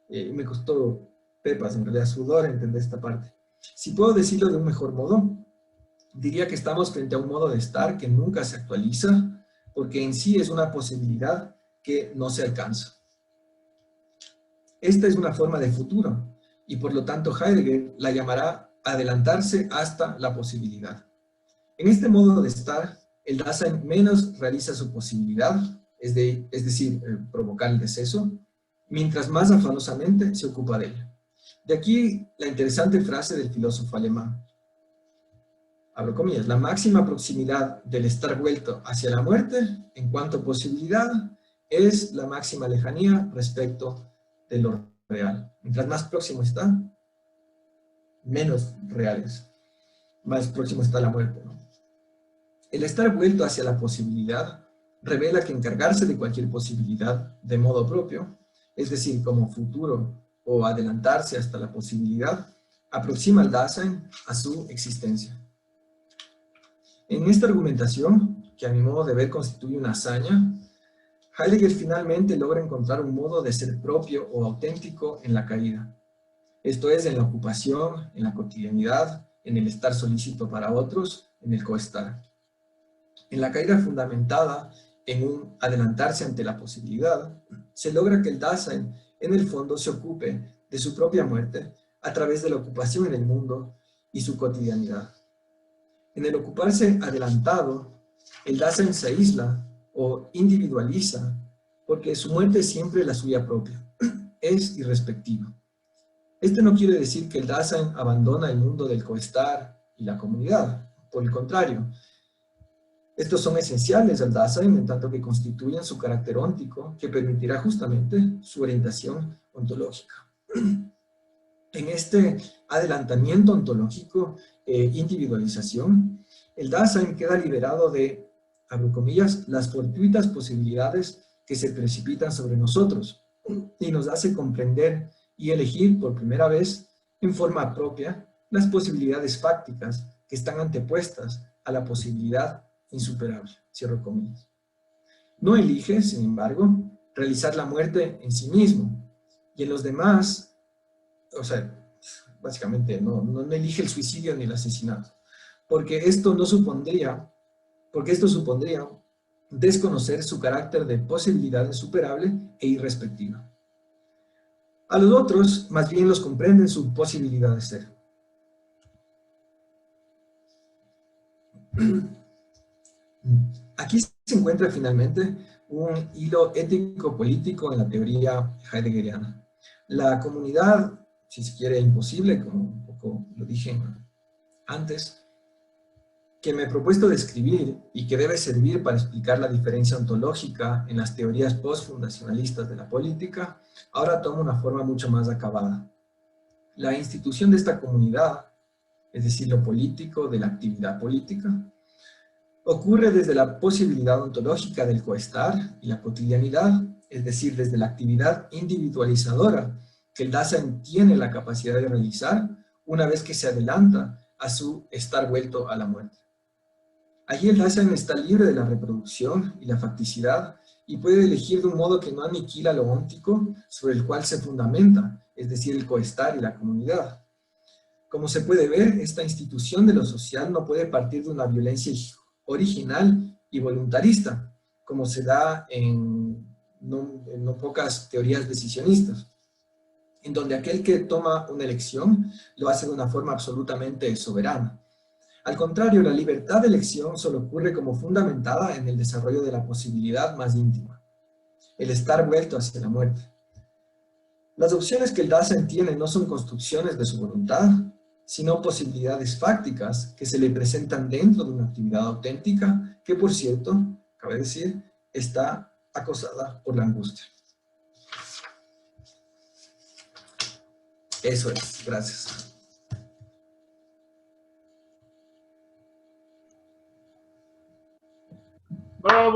Me costó pepas, en realidad, sudor entender esta parte. Si puedo decirlo de un mejor modo, diría que estamos frente a un modo de estar que nunca se actualiza, porque en sí es una posibilidad que no se alcanza. Esta es una forma de futuro, y por lo tanto Heidegger la llamará adelantarse hasta la posibilidad. En este modo de estar, el Dasein menos realiza su posibilidad, es decir, provocar el deceso, mientras más afanosamente se ocupa de ella. De aquí la interesante frase del filósofo alemán. Abro comillas, la máxima proximidad del estar vuelto hacia la muerte, en cuanto a posibilidad, es la máxima lejanía respecto de lo real. Mientras más próximo está, menos real es. Más próximo está la muerte, ¿no? El estar vuelto hacia la posibilidad revela que encargarse de cualquier posibilidad de modo propio, es decir, como futuro o adelantarse hasta la posibilidad, aproxima al Dasein a su existencia. En esta argumentación, que a mi modo de ver constituye una hazaña, Heidegger finalmente logra encontrar un modo de ser propio o auténtico en la caída. Esto es, en la ocupación, en la cotidianidad, en el estar solícito para otros, en el coestar. En la caída fundamentada en un adelantarse ante la posibilidad, se logra que el Dasein, en el fondo, se ocupe de su propia muerte a través de la ocupación en el mundo y su cotidianidad. En el ocuparse adelantado, el Dasein se aísla o individualiza porque su muerte es siempre la suya propia, es irrespectiva. Esto no quiere decir que el Dasein abandona el mundo del coestar y la comunidad, por el contrario. Estos son esenciales al Dasein en tanto que constituyen su carácter óntico que permitirá justamente su orientación ontológica. En este adelantamiento ontológico individualización, el Dasein queda liberado de, abro comillas, las fortuitas posibilidades que se precipitan sobre nosotros y nos hace comprender y elegir por primera vez en forma propia las posibilidades fácticas que están antepuestas a la posibilidad insuperable, cierro comillas. No elige, sin embargo, realizar la muerte en sí mismo y en los demás, o sea, básicamente no elige el suicidio ni el asesinato, porque esto supondría desconocer su carácter de posibilidad insuperable e irrespectiva. A los otros, más bien los comprenden su posibilidad de ser. Aquí se encuentra finalmente un hilo ético-político en la teoría heideggeriana. La comunidad, si se quiere, imposible, como un poco lo dije antes, que me he propuesto describir y que debe servir para explicar la diferencia ontológica en las teorías postfundacionalistas de la política, ahora toma una forma mucho más acabada. La institución de esta comunidad, es decir, lo político de la actividad política, ocurre desde la posibilidad ontológica del coestar y la cotidianidad, es decir, desde la actividad individualizadora que el Dasein tiene la capacidad de realizar una vez que se adelanta a su estar vuelto a la muerte. Allí el Dasein está libre de la reproducción y la facticidad y puede elegir de un modo que no aniquila lo óntico sobre el cual se fundamenta, es decir, el coestar y la comunidad. Como se puede ver, esta institución de lo social no puede partir de una violencia original y voluntarista, como se da en no pocas teorías decisionistas, en donde aquel que toma una elección lo hace de una forma absolutamente soberana. Al contrario, la libertad de elección solo ocurre como fundamentada en el desarrollo de la posibilidad más íntima, el estar vuelto hacia la muerte. Las opciones que el Dasein tiene no son construcciones de su voluntad, sino posibilidades fácticas que se le presentan dentro de una actividad auténtica que, por cierto, cabe decir, está acosada por la angustia. Eso es, gracias. ¡Bravo!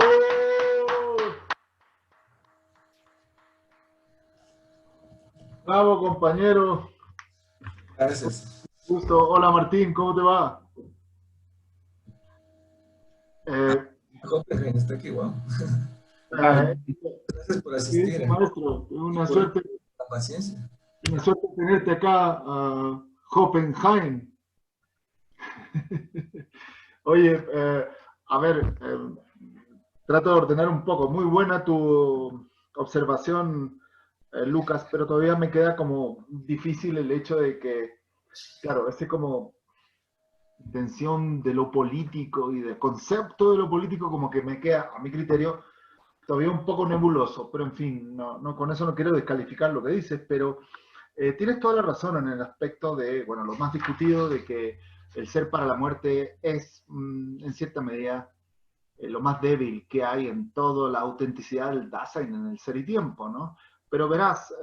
Bravo, compañero. Gracias. Gusto. Hola, Martín, ¿cómo te va? Jorge, está aquí, wow. Gracias por Sí, asistir. maestro, Y una por suerte, la paciencia. tenerte acá. Hoppenheim. Oye, a ver, trato de ordenar un poco. Muy buena tu observación, Lucas, pero todavía me queda como difícil el hecho de que, claro, ese como tensión de lo político y del concepto de lo político como que me queda, a mi criterio, todavía un poco nebuloso, pero en fin, con eso no quiero descalificar lo que dices, pero tienes toda la razón en el aspecto de, bueno, lo más discutido de que el ser para la muerte es, en cierta medida, lo más débil que hay en toda la autenticidad del Dasein, en el ser y tiempo, ¿no? Pero verás,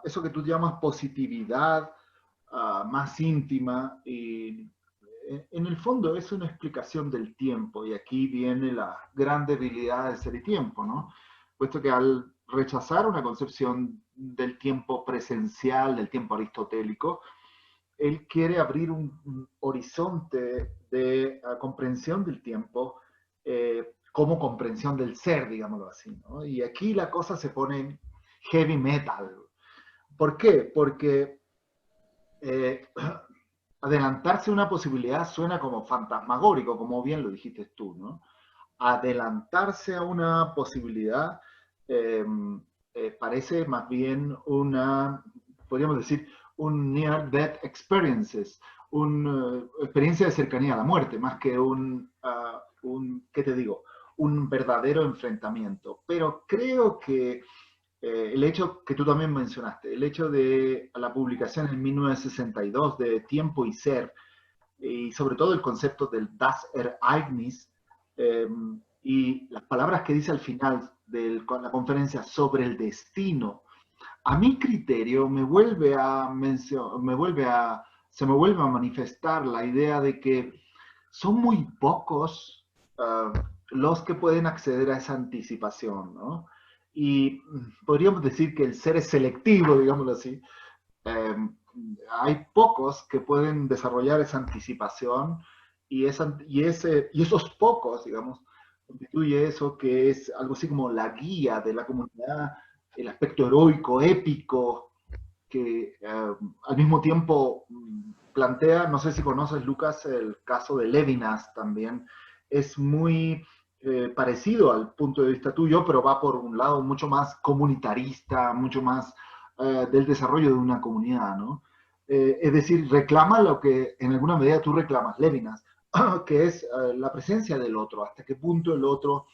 eso que tú llamas positividad más íntima, y en el fondo es una explicación del tiempo, y aquí viene la gran debilidad del ser y tiempo, ¿no? Puesto que al rechazar una concepción del tiempo presencial, del tiempo aristotélico, él quiere abrir un horizonte de comprensión del tiempo como comprensión del ser, digámoslo así, ¿no? Y aquí la cosa se pone heavy metal. ¿Por qué? Porque eh, adelantarse a una posibilidad suena como fantasmagórico, como bien lo dijiste tú, ¿no? Adelantarse a una posibilidad eh, parece más bien una, podríamos decir, un near-death experiences, una experiencia de cercanía a la muerte, más que ¿qué te digo? Un verdadero enfrentamiento. Pero creo que el hecho que tú también mencionaste, el hecho de la publicación en 1962 de Tiempo y Ser, y sobre todo el concepto del Das Ereignis, eh, y las palabras que dice al final de la conferencia sobre el destino, a mi criterio se me vuelve a manifestar la idea de que son muy pocos los que pueden acceder a esa anticipación, ¿no? Y podríamos decir que el ser es selectivo, digámoslo así. Eh, Hay pocos que pueden desarrollar esa anticipación, y esos pocos, digamos, constituye eso que es algo así como la guía de la comunidad, el aspecto heroico, épico, que al mismo tiempo plantea, no sé si conoces, Lucas, el caso de Levinas también, es muy parecido al punto de vista tuyo, pero va por un lado mucho más comunitarista, mucho más del desarrollo de una comunidad, ¿no? Es decir, reclama lo que en alguna medida tú reclamas, Levinas, que es la presencia del otro, hasta qué punto el otro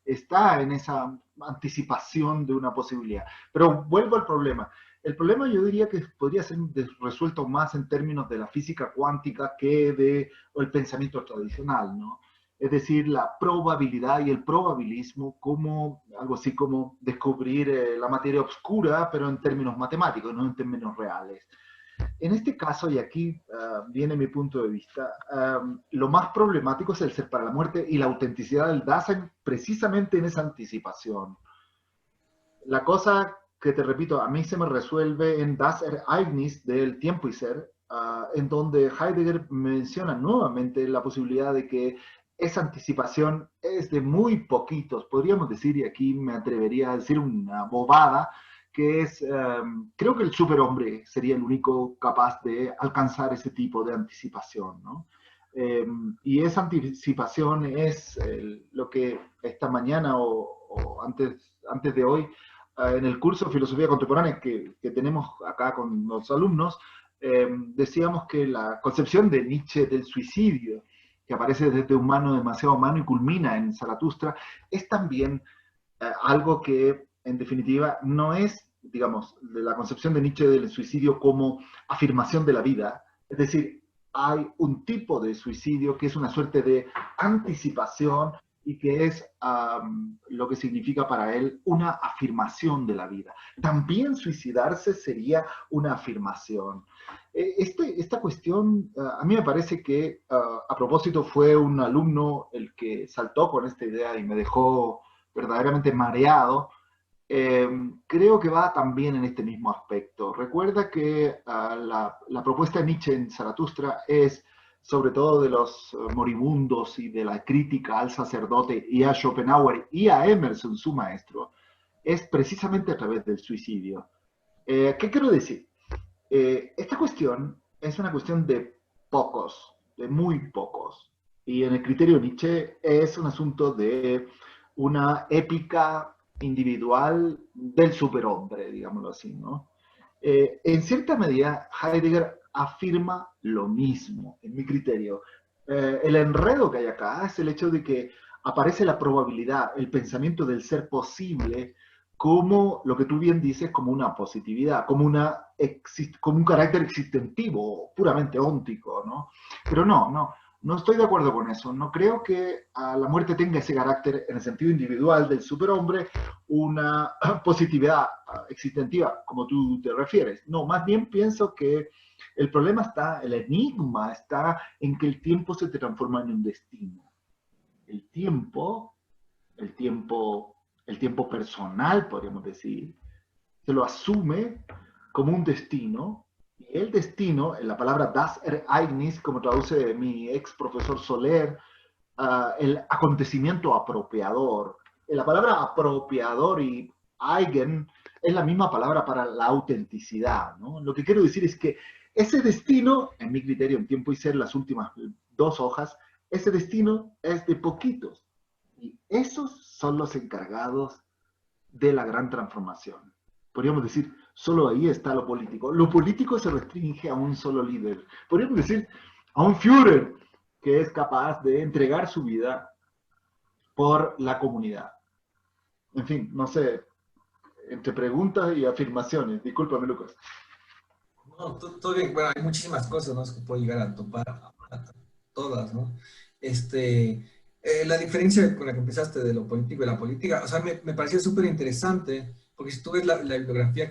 está en esa anticipación de una posibilidad. Pero vuelvo al problema. El problema yo diría que podría ser resuelto más en términos de la física cuántica que de el pensamiento tradicional, ¿no? Es decir, la probabilidad y el probabilismo como algo así como descubrir la materia oscura, pero en términos matemáticos, no en términos reales. En este caso, y aquí viene mi punto de vista, lo más problemático es el ser para la muerte y la autenticidad del Dasein precisamente en esa anticipación. La cosa que te repito, a mí se me resuelve en Das Ereignis del Tiempo y Ser, en donde Heidegger menciona nuevamente la posibilidad de que esa anticipación es de muy poquitos, podríamos decir, y aquí me atrevería a decir una bobada, que es, creo que el superhombre sería el único capaz de alcanzar ese tipo de anticipación, ¿no? Y esa anticipación es lo que esta mañana o antes de hoy en el curso de Filosofía Contemporánea que tenemos acá con los alumnos, decíamos que la concepción de Nietzsche del suicidio, que aparece desde humano, demasiado humano y culmina en Zaratustra, es también algo que, en definitiva, no es, digamos, de la concepción de Nietzsche del suicidio como afirmación de la vida. Es decir, hay un tipo de suicidio que es una suerte de anticipación y que es lo que significa para él una afirmación de la vida. También suicidarse sería una afirmación. Esta cuestión, a mí me parece que a propósito fue un alumno el que saltó con esta idea y me dejó verdaderamente mareado. Creo que va también en este mismo aspecto. Recuerda que la propuesta de Nietzsche en Zaratustra es sobre todo de los moribundos y de la crítica al sacerdote y a Schopenhauer y a Emerson, su maestro, es precisamente a través del suicidio. ¿Qué quiero decir? Esta cuestión es una cuestión de pocos, de muy pocos. Y en el criterio Nietzsche es un asunto de una épica individual del superhombre, digámoslo así, ¿no? En cierta medida, Heidegger afirma lo mismo, en mi criterio. El enredo que hay acá es el hecho de que aparece la probabilidad, el pensamiento del ser posible, como lo que tú bien dices, como una positividad, como un carácter existentivo, puramente óntico, ¿no? Pero no estoy de acuerdo con eso. No creo que la muerte tenga ese carácter en el sentido individual del superhombre, una positividad existentiva, como tú te refieres. No, más bien pienso que el problema está, el enigma está en que el tiempo se transforma en un destino. El tiempo, el tiempo, el tiempo personal, podríamos decir, se lo asume como un destino, y el destino, en la palabra das Ereignis, como traduce mi ex profesor Soler, el acontecimiento apropiador. La palabra apropiador y eigen es la misma palabra para la autenticidad, ¿no? Lo que quiero decir es que ese destino, en mi criterio, en Tiempo y Ser, las últimas 2 hojas, ese destino es de poquitos. Y esos son los encargados de la gran transformación. Podríamos decir, solo ahí está lo político. Lo político se restringe a un solo líder. Podríamos decir, a un Führer que es capaz de entregar su vida por la comunidad. En fin, no sé, entre preguntas y afirmaciones. Discúlpame, Lucas. No, todo bien. Bueno, hay muchísimas cosas, ¿no? Que puedo llegar a topar a todas, ¿no? Este, la diferencia con la que empezaste de lo político y la política, o sea, me pareció súper interesante, porque si tú ves la bibliografía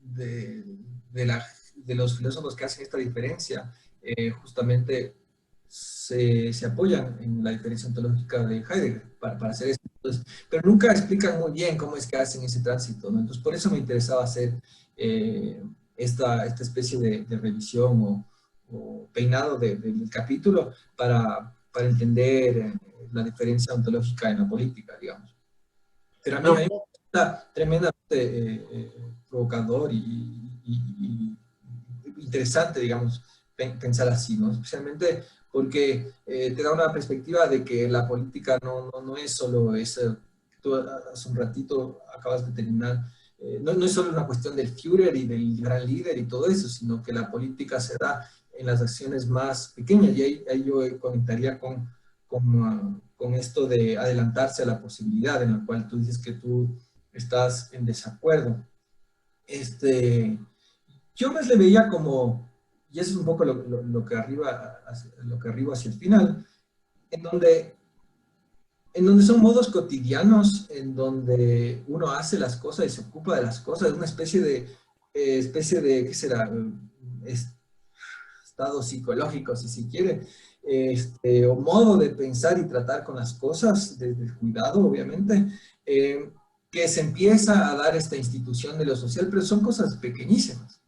de, de los filósofos que hacen esta diferencia, justamente se apoyan en la diferencia ontológica de Heidegger para hacer esto. Entonces, pero nunca explican muy bien cómo es que hacen ese tránsito, ¿no? Entonces, por eso me interesaba hacer esta especie de revisión o peinado del capítulo para entender la diferencia ontológica en la política, digamos. Pero a mí me No, resulta tremendamente provocador y interesante, digamos, pensar así, ¿no? Especialmente porque te da una perspectiva de que la política no es solo eso, tú hace un ratito acabas de terminar, no es solo una cuestión del Führer y del gran líder y todo eso, sino que la política se da en las acciones más pequeñas, y ahí yo conectaría con esto de adelantarse a la posibilidad en la cual tú dices que tú estás en desacuerdo. Este, yo más le veía como, y eso es un poco lo que arriba hacia el final, en donde, en donde son modos cotidianos, en donde uno hace las cosas y se ocupa de las cosas, es una especie de, ¿qué será? Estado psicológico, si se quiere, o modo de pensar y tratar con las cosas, desde el cuidado, obviamente, que se empieza a dar esta institución de lo social, pero son cosas pequeñísimas.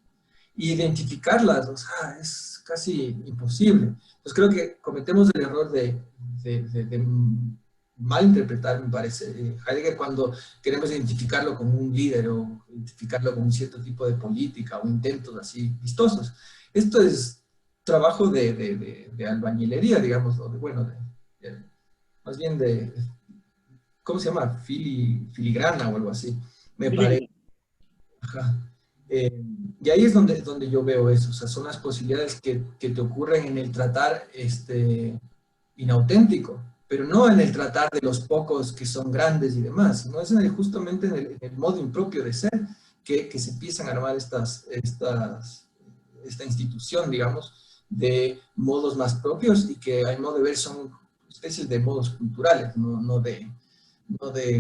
Identificarlas, o sea, es casi imposible. Pues creo que cometemos el error de mal interpretar, me parece, Heidegger cuando queremos identificarlo como un líder o identificarlo con un cierto tipo de política o intentos así vistosos. Esto es trabajo de albañilería, digamos, o de, bueno, más bien de, ¿cómo se llama? Filigrana o algo así, me parece. Ajá. Y ahí es donde yo veo eso, o sea, son las posibilidades que te ocurren en el tratar inauténtico, pero no en el tratar de los pocos que son grandes y demás, sino es justamente en el modo impropio de ser que se empiezan a armar esta institución, digamos, de modos más propios y que, a mi modo de ver, son especies de modos culturales, no de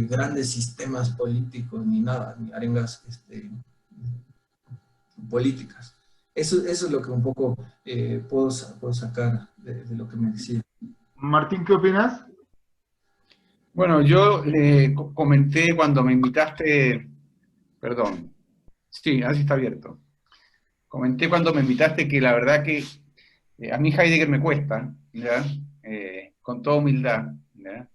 grandes sistemas políticos ni nada, ni arengas políticas. Eso es lo que un poco puedo sacar de lo que me decía. Martín, ¿qué opinas? Bueno, yo le comenté cuando me invitaste, perdón, sí, así está abierto. Comenté cuando me invitaste que la verdad que a mí Heidegger me cuesta, ¿ya? Con toda humildad, ¿ya?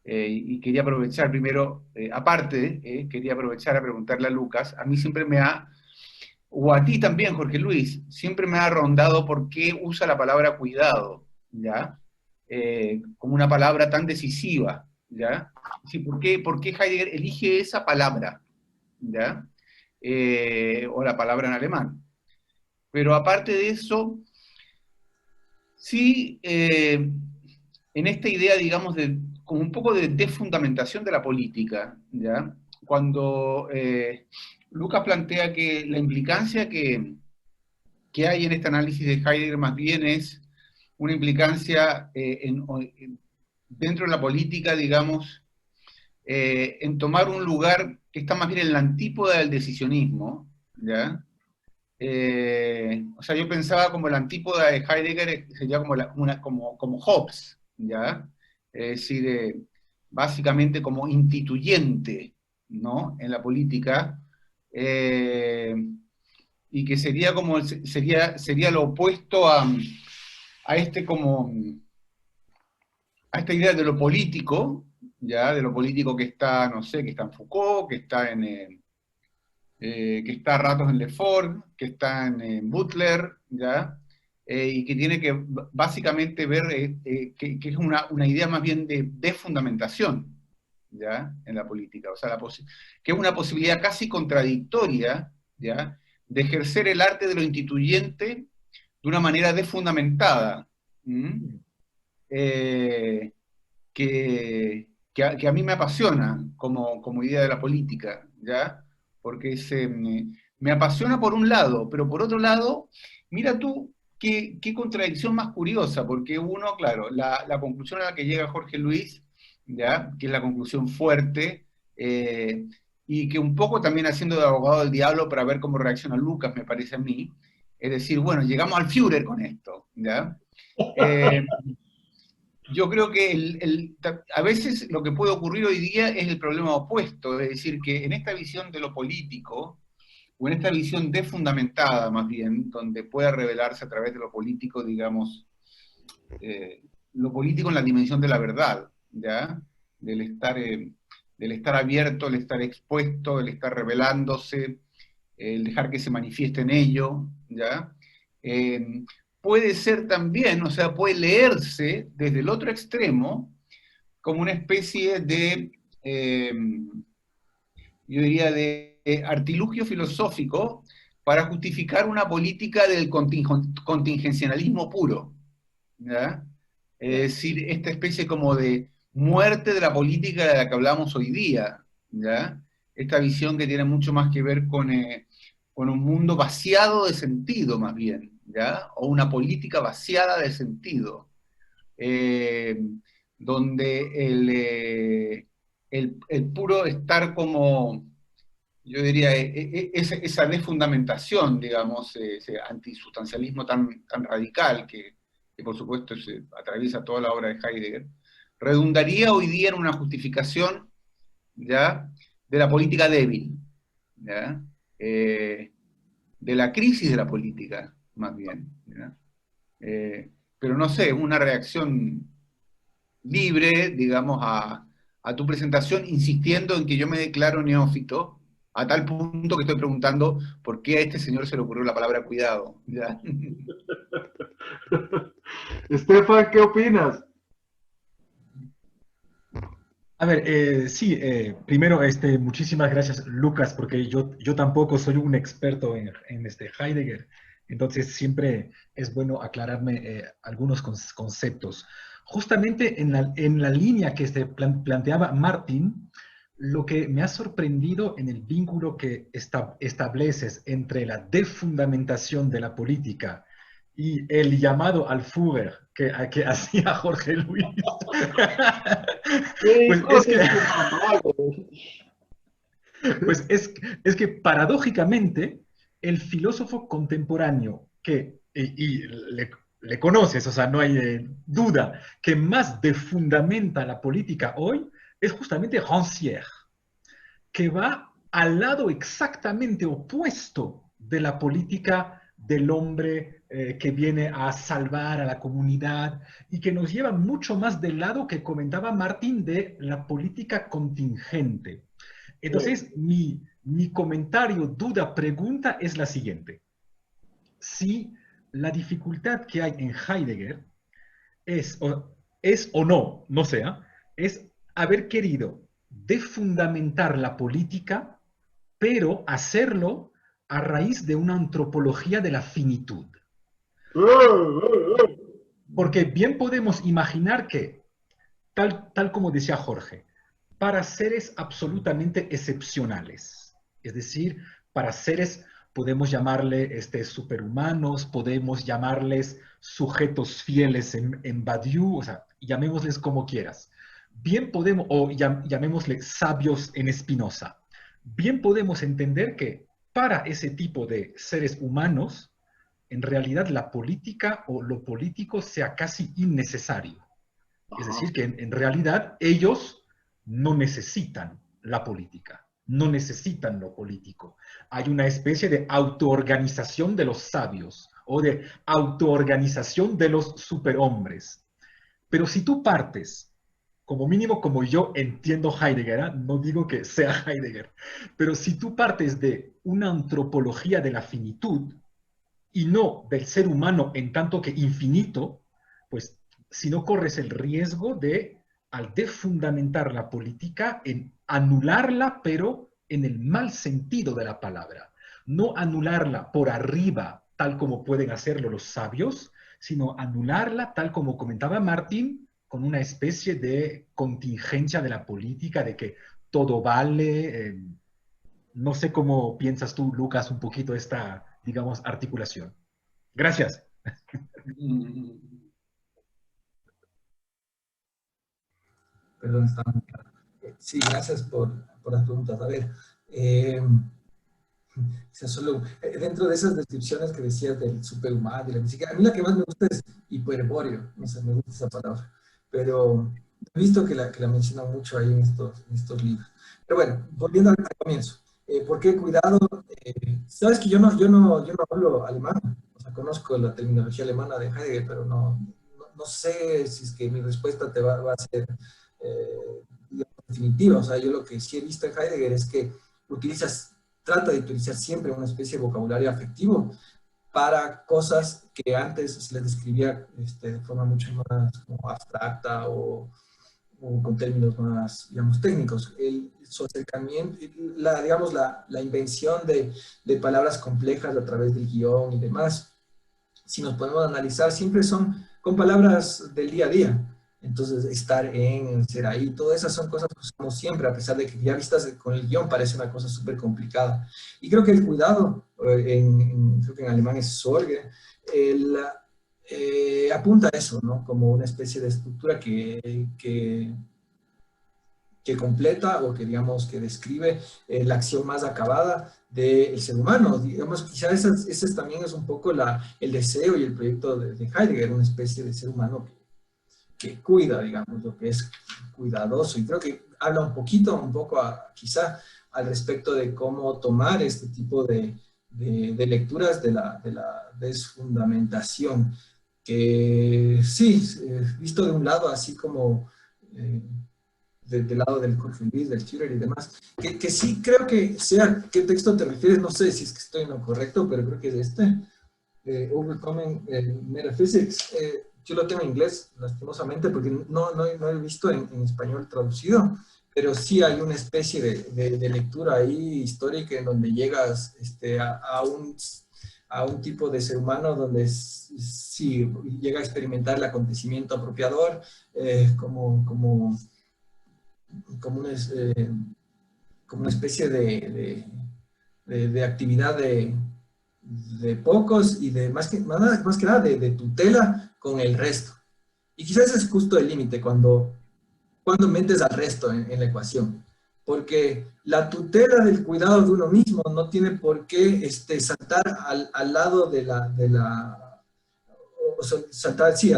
Y quería aprovechar primero, aparte, quería aprovechar a preguntarle a Lucas, a mí siempre me ha o a ti también, Jorge Luis, siempre me ha rondado por qué usa la palabra cuidado, ¿ya? Como una palabra tan decisiva, ¿ya? Sí, por qué Heidegger elige esa palabra, ¿ya? O la palabra en alemán. Pero aparte de eso, sí, en esta idea, digamos, de como un poco de desfundamentación de la política, ¿ya? Cuando Lucas plantea que la implicancia que hay en este análisis de Heidegger más bien es una implicancia dentro de la política, digamos, en tomar un lugar que está más bien en la antípoda del decisionismo, ¿ya? O sea, yo pensaba como la antípoda de Heidegger sería como Hobbes, ¿ya? Es decir, básicamente como instituyente, ¿no? En la política, y que sería como, sería lo opuesto a este como, a esta idea de lo político, ¿ya? De lo político que está, no sé, que está en Foucault, que está a ratos en Lefort, que está en Butler, ¿ya? Y que tiene que básicamente ver que es una idea más bien de desfundamentación, ¿ya? En la política, o sea, que es una posibilidad casi contradictoria, ¿ya? De ejercer el arte de lo instituyente de una manera desfundamentada, que a mí me apasiona como idea de la política, ¿ya? Porque me apasiona por un lado, pero por otro lado, mira tú qué contradicción más curiosa, porque uno, claro, la conclusión a la que llega Jorge Luis, ¿ya? Que es la conclusión fuerte, y que un poco también haciendo de abogado del diablo para ver cómo reacciona Lucas, me parece a mí, es decir, bueno, llegamos al Führer con esto, ¿ya? Yo creo que a veces lo que puede ocurrir hoy día es el problema opuesto, es decir, que en esta visión de lo político, o en esta visión desfundamentada más bien, donde pueda revelarse a través de lo político, digamos, lo político en la dimensión de la verdad, ¿ya? Del estar abierto, el estar expuesto, el estar revelándose, el dejar que se manifieste en ello, ¿ya? Puede ser también, o sea, puede leerse desde el otro extremo como una especie de, yo diría, de artilugio filosófico para justificar una política del contingencialismo puro, ¿ya? Es decir, esta especie como de muerte de la política de la que hablamos hoy día, ¿ya? Esta visión que tiene mucho más que ver con un mundo vaciado de sentido, más bien, ¿ya? O una política vaciada de sentido, eh, donde el puro estar como, yo diría, esa desfundamentación, digamos, ese antisustancialismo tan radical que por supuesto atraviesa toda la obra de Heidegger, redundaría hoy día en una justificación, ¿ya? De la política débil, ¿ya? De la crisis de la política, más bien, ¿ya? Pero no sé, una reacción libre, digamos, a tu presentación, insistiendo en que yo me declaro neófito, a tal punto que estoy preguntando por qué a este señor se le ocurrió la palabra cuidado, ¿ya? Estefan, ¿qué opinas? A ver, sí, primero, muchísimas gracias, Lucas, porque yo tampoco soy un experto en Heidegger, entonces siempre es bueno aclararme algunos conceptos. Justamente en la línea que planteaba Martin, lo que me ha sorprendido en el vínculo que estableces entre la defundamentación de la política y el llamado al Führer que hacía Jorge Luis. Pues es que paradójicamente el filósofo contemporáneo y le conoces, o sea, no hay duda, que más defundamenta la política hoy es justamente Rancière, que va al lado exactamente opuesto de la política del hombre que viene a salvar a la comunidad y que nos lleva mucho más del lado que comentaba Martín de la política contingente. Entonces, mi Mi comentario, duda, pregunta es la siguiente. Si la dificultad que hay en Heidegger es o no, no sea, es haber querido defundamentar la política, pero hacerlo a raíz de una antropología de la finitud. Porque bien podemos imaginar que, tal como decía Jorge, para seres absolutamente excepcionales, es decir, para seres, podemos llamarle superhumanos, podemos llamarles sujetos fieles en Badiou, o sea, llamémosles como quieras. Bien podemos, o llamémosle sabios en Spinoza, bien podemos entender que para ese tipo de seres humanos, en realidad la política o lo político sea casi innecesario. Es decir, que en realidad ellos no necesitan la política, no necesitan lo político. Hay una especie de autoorganización de los sabios o de autoorganización de los superhombres. Pero si tú partes, como mínimo como yo entiendo Heidegger, ¿eh? No digo que sea Heidegger, pero si tú partes de una antropología de la finitud y no del ser humano en tanto que infinito, pues si no corres el riesgo de, al defundamentar la política, en anularla, pero en el mal sentido de la palabra. No anularla por arriba, tal como pueden hacerlo los sabios, sino anularla, tal como comentaba Martín, con una especie de contingencia de la política, de que todo vale. No sé cómo piensas tú, Lucas, un poquito esta, digamos, articulación. Gracias. Perdón, estaba muy claro. Sí, gracias por las preguntas. A ver, solo, dentro de esas descripciones que decías del superhumano y la física, a mí la que más me gusta es hiperbóreo, no sé, me gusta esa palabra, pero he visto que la mencionan mucho ahí en estos libros. Pero bueno, volviendo al comienzo, ¿por qué cuidado? Sabes que yo no hablo alemán, o sea, conozco la terminología alemana de Heidegger, pero no sé si es que mi respuesta te va a ser definitiva. O sea, yo lo que sí he visto en Heidegger es que trata de utilizar siempre una especie de vocabulario afectivo para cosas que antes se les describía de forma mucho más como abstracta o con términos más, digamos, técnicos. Su acercamiento, digamos, la invención de palabras complejas a través del guión y demás, si nos podemos analizar, siempre son con palabras del día a día. Entonces, estar en, ser ahí, todas esas son cosas que usamos siempre, a pesar de que ya vistas con el guión parece una cosa súper complicada. Y creo que el cuidado, creo que en alemán es Sorge, apunta a eso, ¿no? Como una especie de estructura que completa o que, digamos, que describe la acción más acabada del ser humano. Digamos, quizás ese también es un poco el deseo y el proyecto de Heidegger, una especie de ser humano que cuida, digamos, lo que es cuidadoso. Y creo que habla un poco quizá al respecto de cómo tomar este tipo de lecturas de la desfundamentación, que sí, visto de un lado así como del lado del Jorge Luis, del Führer y demás, que sí creo que sea, ¿qué texto te refieres? No sé si es que estoy en lo correcto, pero creo que es Overcoming Metaphysics. Yo lo tengo en inglés, lastimosamente, porque no he visto en español traducido, pero sí hay una especie de lectura ahí histórica en donde llegas a un tipo de ser humano donde sí llega a experimentar el acontecimiento apropiador como una especie de actividad de pocos y más que nada de tutela con el resto. Y quizás ese es justo el límite cuando metes al resto en la ecuación. Porque la tutela del cuidado de uno mismo no tiene por qué saltar al lado o saltar, sí,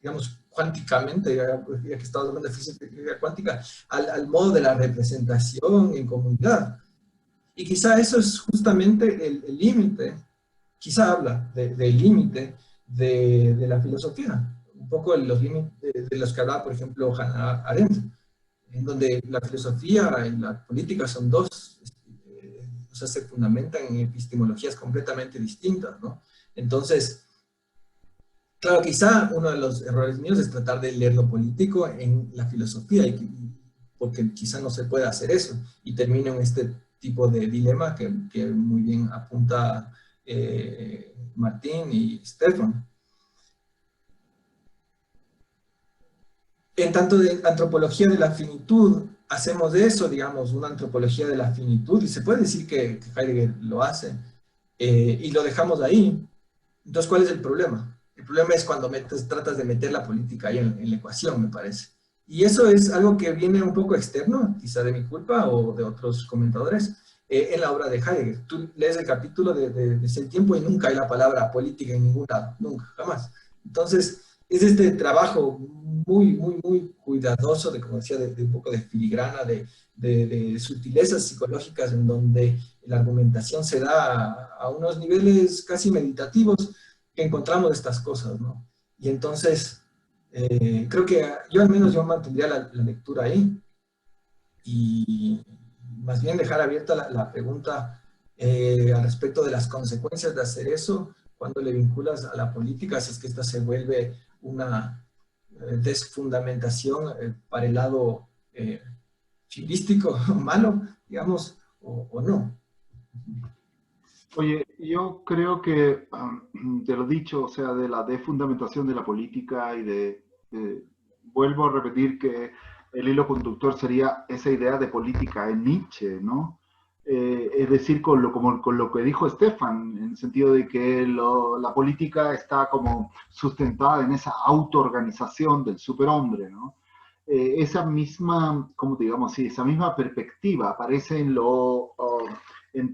digamos, cuánticamente, ya que estamos hablando de física cuántica, al modo de la representación en comunidad. Y quizá eso es justamente el límite, quizá habla del límite de la filosofía, un poco los límites de los que hablaba, por ejemplo, Hannah Arendt, en donde la filosofía y la política son dos sea, se fundamentan en epistemologías completamente distintas, ¿no? Entonces, claro, quizá uno de los errores míos es tratar de leer lo político en la filosofía, porque quizá no se puede hacer eso, y termino en este tipo de dilema que muy bien apunta Martín y Stefan. En tanto de antropología de la finitud, hacemos de eso, digamos, una antropología de la finitud, y se puede decir que Heidegger lo hace, y lo dejamos ahí. Entonces, ¿cuál es el problema? El problema es cuando tratas de meter la política ahí en la ecuación, me parece. Y eso es algo que viene un poco externo, quizá de mi culpa o de otros comentadores, en la obra de Heidegger. Tú lees el capítulo de ese tiempo y nunca hay la palabra política en ningún lado, nunca, jamás. Entonces, es este trabajo muy cuidadoso, como decía, de un poco de filigrana, de sutilezas psicológicas en donde la argumentación se da a unos niveles casi meditativos que encontramos estas cosas, ¿no? Y entonces, creo que yo al menos yo mantendría la lectura ahí y más bien dejar abierta la pregunta al respecto de las consecuencias de hacer eso cuando le vinculas a la política, si es que esta se vuelve una desfundamentación para el lado filístico malo, digamos, o no. Oye, yo creo que, de lo dicho, o sea, de la desfundamentación de la política y vuelvo a repetir que el hilo conductor sería esa idea de política en Nietzsche, ¿no? Es decir, con lo que dijo Stefan, en el sentido de que la política está como sustentada en esa autoorganización del superhombre, ¿no? Esa misma, como digamos, sí, esa misma perspectiva aparece en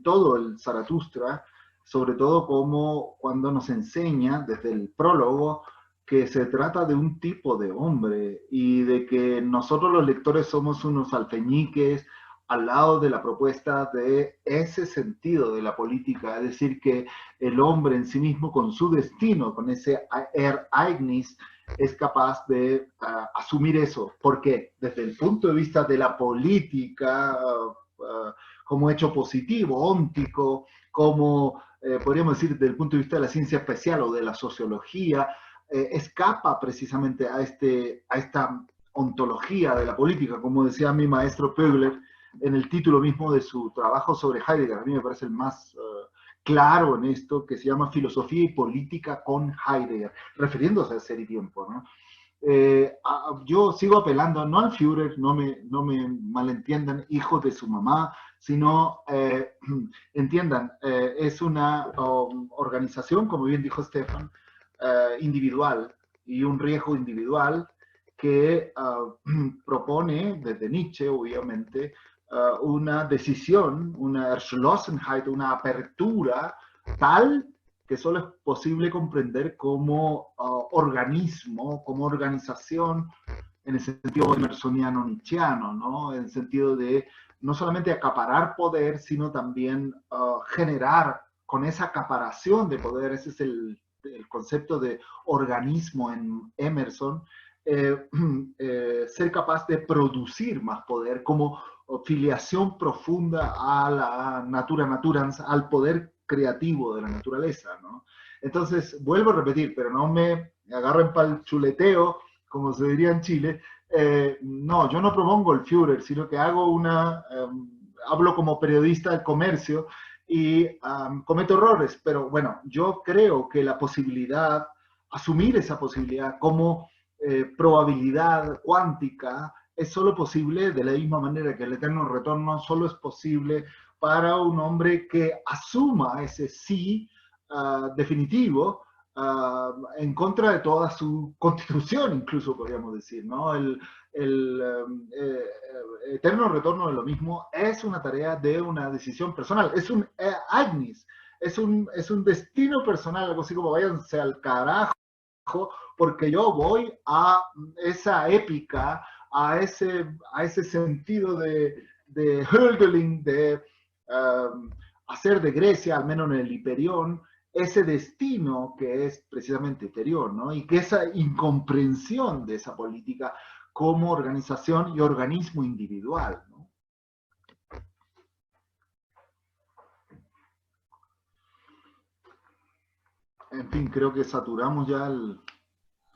todo el Zaratustra, sobre todo como cuando nos enseña desde el prólogo que se trata de un tipo de hombre y de que nosotros los lectores somos unos alfeñiques al lado de la propuesta de ese sentido de la política, es decir, que el hombre en sí mismo con su destino, con ese Ereignis, es capaz de asumir eso. ¿Por qué? Desde el punto de vista de la política, como hecho positivo, óntico, como podríamos decir desde el punto de vista de la ciencia especial o de la sociología, escapa precisamente a esta ontología de la política, como decía mi maestro Pögler en el título mismo de su trabajo sobre Heidegger. A mí me parece el más claro en esto, que se llama Filosofía y Política con Heidegger, refiriéndose a ese tiempo, ¿no? Yo sigo apelando, no al Führer, no me malentiendan, hijos de su mamá, sino, entiendan, es una organización, como bien dijo Stefan, individual, y un riesgo individual que propone, desde Nietzsche, obviamente, una decisión, una Erschlossenheit, una apertura tal que solo es posible comprender como organismo, como organización, en el sentido emersoniano-nietzscheano, ¿no? En el sentido de no solamente acaparar poder, sino también generar con esa acaparación de poder, ese es el concepto de organismo en Emerson, ser capaz de producir más poder como filiación profunda a la natura naturans, al poder creativo de la naturaleza, ¿no? Entonces, vuelvo a repetir, pero no me agarren para el chuleteo, como se diría en Chile. No, yo no propongo el Führer, sino que hablo como periodista del comercio y cometo errores, pero bueno, yo creo que la posibilidad, asumir esa posibilidad como probabilidad cuántica, es solo posible de la misma manera que el eterno retorno solo es posible para un hombre que asuma ese sí definitivo en contra de toda su constitución, incluso podríamos decir, ¿no? El eterno retorno de lo mismo es una tarea de una decisión personal, es un agnis, es un destino personal, algo así como váyanse al carajo, porque yo voy a esa épica, a ese sentido de Hölderlin, de hacer de Grecia, al menos en el Hiperión, ese destino que es precisamente interior, ¿no? Y que esa incomprensión de esa política como organización y organismo individual, ¿no? En fin, creo que saturamos ya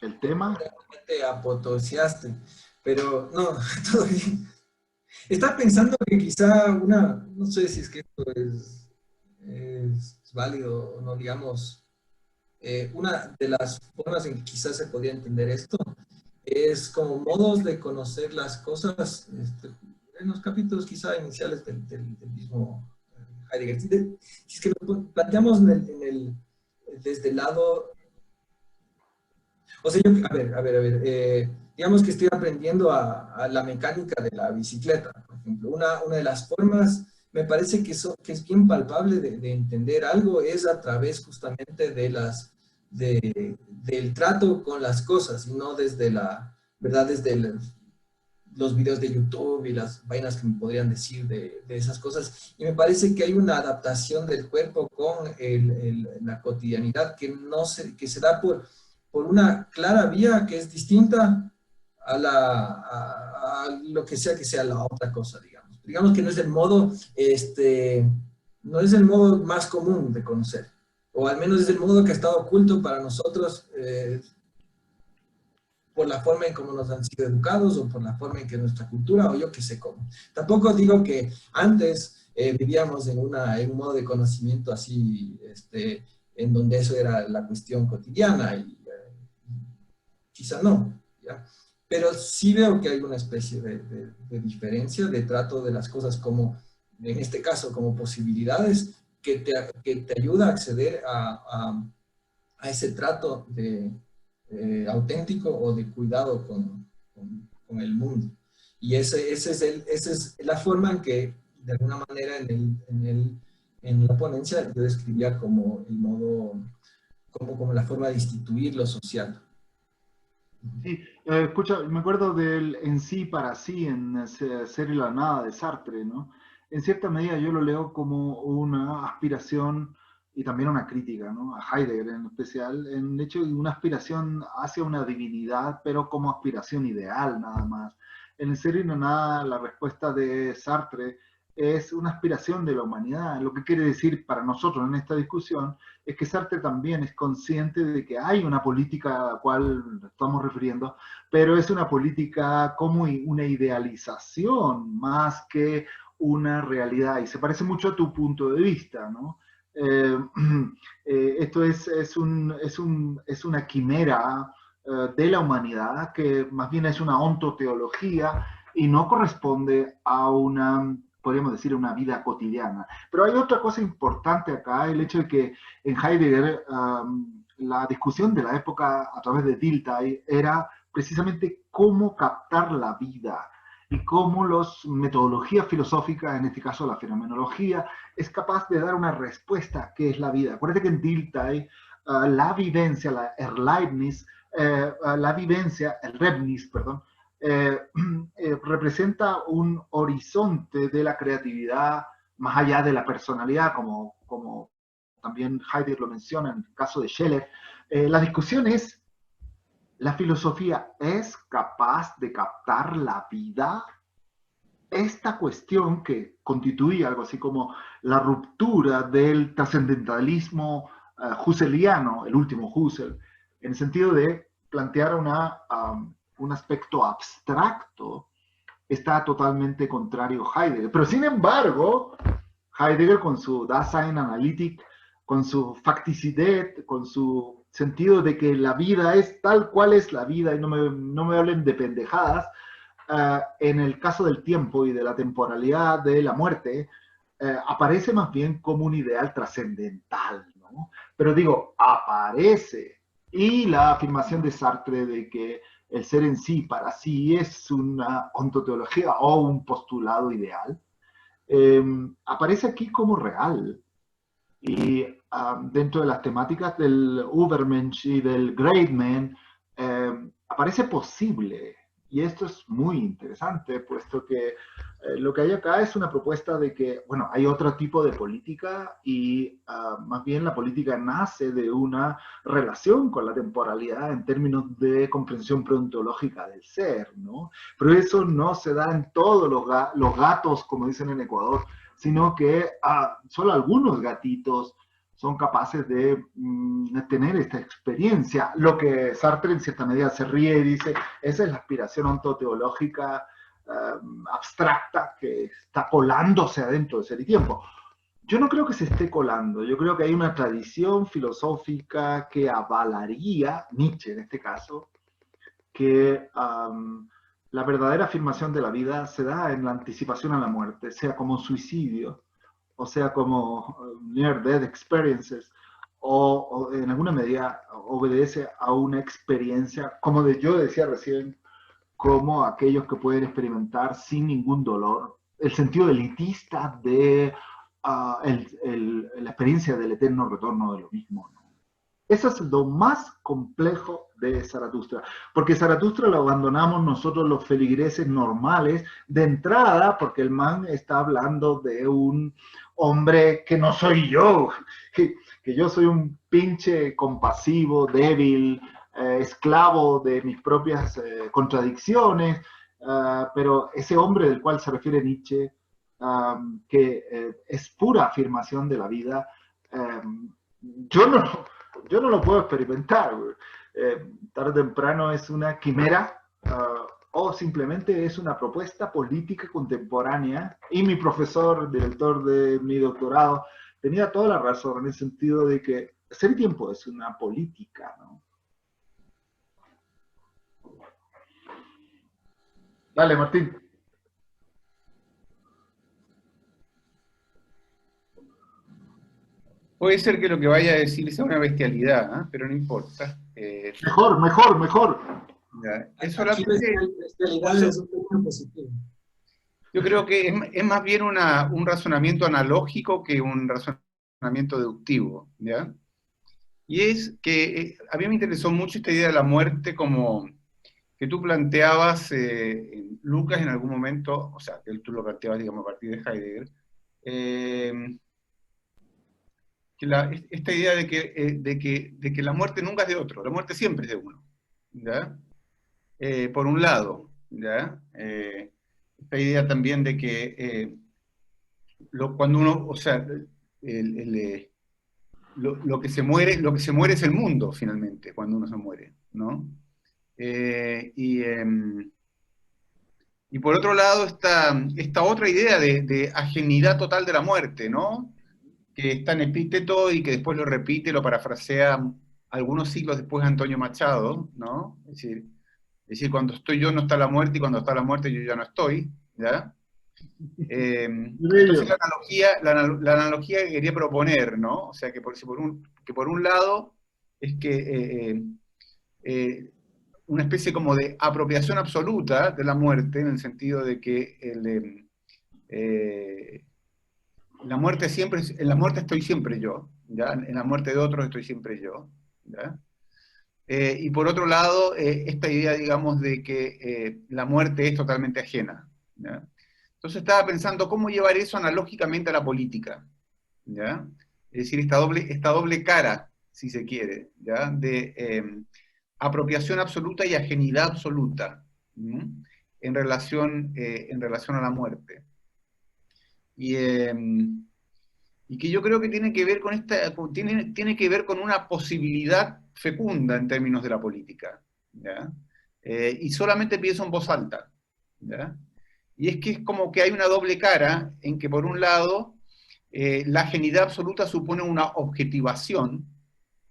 el tema. Realmente apoteoseaste, pero no, todo bien. Estaba pensando que quizá no sé si es que esto es válido o no, digamos, una de las formas en que quizás se podría entender esto es como modos de conocer las cosas, en los capítulos quizá iniciales del mismo Heidegger. Si es que lo planteamos desde el lado, o sea, digamos que estoy aprendiendo a la mecánica de la bicicleta, por ejemplo. Una de las formas, me parece que es bien palpable de entender algo, es a través justamente del trato con las cosas, y no desde ¿verdad? Los videos de YouTube y las vainas que me podrían decir de esas cosas. Y me parece que hay una adaptación del cuerpo con la cotidianidad que se da por una clara vía que es distinta a lo que sea la otra cosa, digamos. Digamos que no es el modo, no es el modo más común de conocer, o al menos es el modo que ha estado oculto para nosotros, por la forma en cómo nos han sido educados o por la forma en que nuestra cultura o yo qué sé cómo. Tampoco digo que antes vivíamos en un modo de conocimiento así, en donde eso era la cuestión cotidiana y quizá no, ¿ya? Pero sí veo que hay una especie de diferencia de trato de las cosas como, en este caso, como posibilidades que te ayuda a acceder a ese trato auténtico o de cuidado con el mundo. Y esa es la forma en que, de alguna manera, en la ponencia yo describía como el modo, como la forma de instituir lo social. Sí, escucha, me acuerdo del en sí para sí, en Ser y la nada de Sartre, ¿no? En cierta medida yo lo leo como una aspiración y también una crítica, ¿no? A Heidegger en especial, en el hecho de una aspiración hacia una divinidad, pero como aspiración ideal nada más. En el Ser y la nada, la respuesta de Sartre es una aspiración de la humanidad. Lo que quiere decir para nosotros en esta discusión es que Sartre también es consciente de que hay una política a la cual estamos refiriendo, pero es una política como una idealización más que una realidad, y se parece mucho a tu punto de vista, ¿no? Esto es una quimera de la humanidad que más bien es una ontoteología y no corresponde a una, podríamos decir, una vida cotidiana. Pero hay otra cosa importante acá, el hecho de que en Heidegger la discusión de la época a través de Dilthey era precisamente cómo captar la vida y cómo las metodologías filosóficas, en este caso la fenomenología, es capaz de dar una respuesta a qué es la vida. Acuérdate que en Dilthey la vivencia, la Erlebnis, la vivencia, el Rebnis, perdón, representa un horizonte de la creatividad más allá de la personalidad, como también Heidegger lo menciona en el caso de Scheller. La discusión es, ¿la filosofía es capaz de captar la vida? Esta cuestión que constituye algo así como la ruptura del trascendentalismo husserliano, el último Husserl, en el sentido de plantear un aspecto abstracto, está totalmente contrario a Heidegger. Pero sin embargo, Heidegger con su Daseinanalytik, con su Fakticidad, con su sentido de que la vida es tal cual es la vida, y no me hablen de pendejadas, en el caso del tiempo y de la temporalidad de la muerte, aparece más bien como un ideal trascendental, ¿no? Pero digo, aparece. Y la afirmación de Sartre de que el ser en sí, para sí, es una ontoteología o un postulado ideal, aparece aquí como real. Y dentro de las temáticas del Übermensch y del Greatman, aparece posible. Y esto es muy interesante, puesto que lo que hay acá es una propuesta de que, bueno, hay otro tipo de política y más bien la política nace de una relación con la temporalidad en términos de comprensión preontológica del ser, ¿no? Pero eso no se da en todos los gatos, como dicen en Ecuador, sino que solo algunos gatitos son capaces de tener esta experiencia. Lo que Sartre en cierta medida se ríe y dice, esa es la aspiración ontoteológica abstracta que está colándose adentro de ser y tiempo. Yo no creo que se esté colando, yo creo que hay una tradición filosófica que avalaría, Nietzsche en este caso, que la verdadera afirmación de la vida se da en la anticipación a la muerte, sea como suicidio, o sea como near-death experiences, o en alguna medida obedece a una experiencia, como yo decía recién, como aquellos que pueden experimentar sin ningún dolor, el sentido elitista de la experiencia del eterno retorno de lo mismo, ¿no? Eso es lo más complejo de Zaratustra, porque Zaratustra lo abandonamos nosotros los feligreses normales de entrada, porque el man está hablando de un hombre que no soy yo, que yo soy un pinche compasivo, débil, esclavo de mis propias contradicciones, pero ese hombre del cual se refiere Nietzsche, que es pura afirmación de la vida, yo no lo puedo experimentar. Tarde o temprano es una quimera o simplemente es una propuesta política contemporánea. Y mi profesor, director de mi doctorado, tenía toda la razón en el sentido de que Ser y Tiempo es una política, ¿no? Dale, Martín. Puede ser que lo que vaya a decir sea una bestialidad, ¿eh? Pero no importa. Mejor. Ya. Es Aquí solamente, bestialidad es un término positivo. yo creo que es más bien un razonamiento analógico que un razonamiento deductivo, ¿ya? Y es que a mí me interesó mucho esta idea de la muerte como que tú planteabas, Lucas, en algún momento, o sea, que tú lo planteabas, digamos, a partir de Heidegger, esta idea de que la muerte nunca es de otro, la muerte siempre es de uno, ¿ya? Por un lado, ¿ya? Esta idea también de que cuando uno, o sea, lo que se muere es el mundo, finalmente, cuando uno se muere, ¿no? Y por otro lado, esta otra idea de ajenidad total de la muerte, ¿no? Que está en Epíteto y que después lo repite, lo parafrasea algunos siglos después Antonio Machado, ¿no? Es decir, cuando estoy yo no está la muerte y cuando está la muerte yo ya no estoy, ¿ya? Entonces la analogía que quería proponer, ¿no? O sea, que por un lado es que una especie como de apropiación absoluta de la muerte, en el sentido de que en la muerte estoy siempre yo, ¿ya? En la muerte de otros estoy siempre yo, ¿ya? Y por otro lado, esta idea, digamos, de que la muerte es totalmente ajena, ¿ya? Entonces estaba pensando cómo llevar eso analógicamente a la política, ¿ya? Es decir, esta doble cara, si se quiere, ¿ya? De apropiación absoluta y ajenidad absoluta, ¿sí? en relación a la muerte. Y que yo creo que tiene que ver tiene que ver con una posibilidad fecunda en términos de la política, ¿ya? Y solamente pienso en voz alta, ¿ya? Y es que es como que hay una doble cara en que por un lado la ajenidad absoluta supone una objetivación,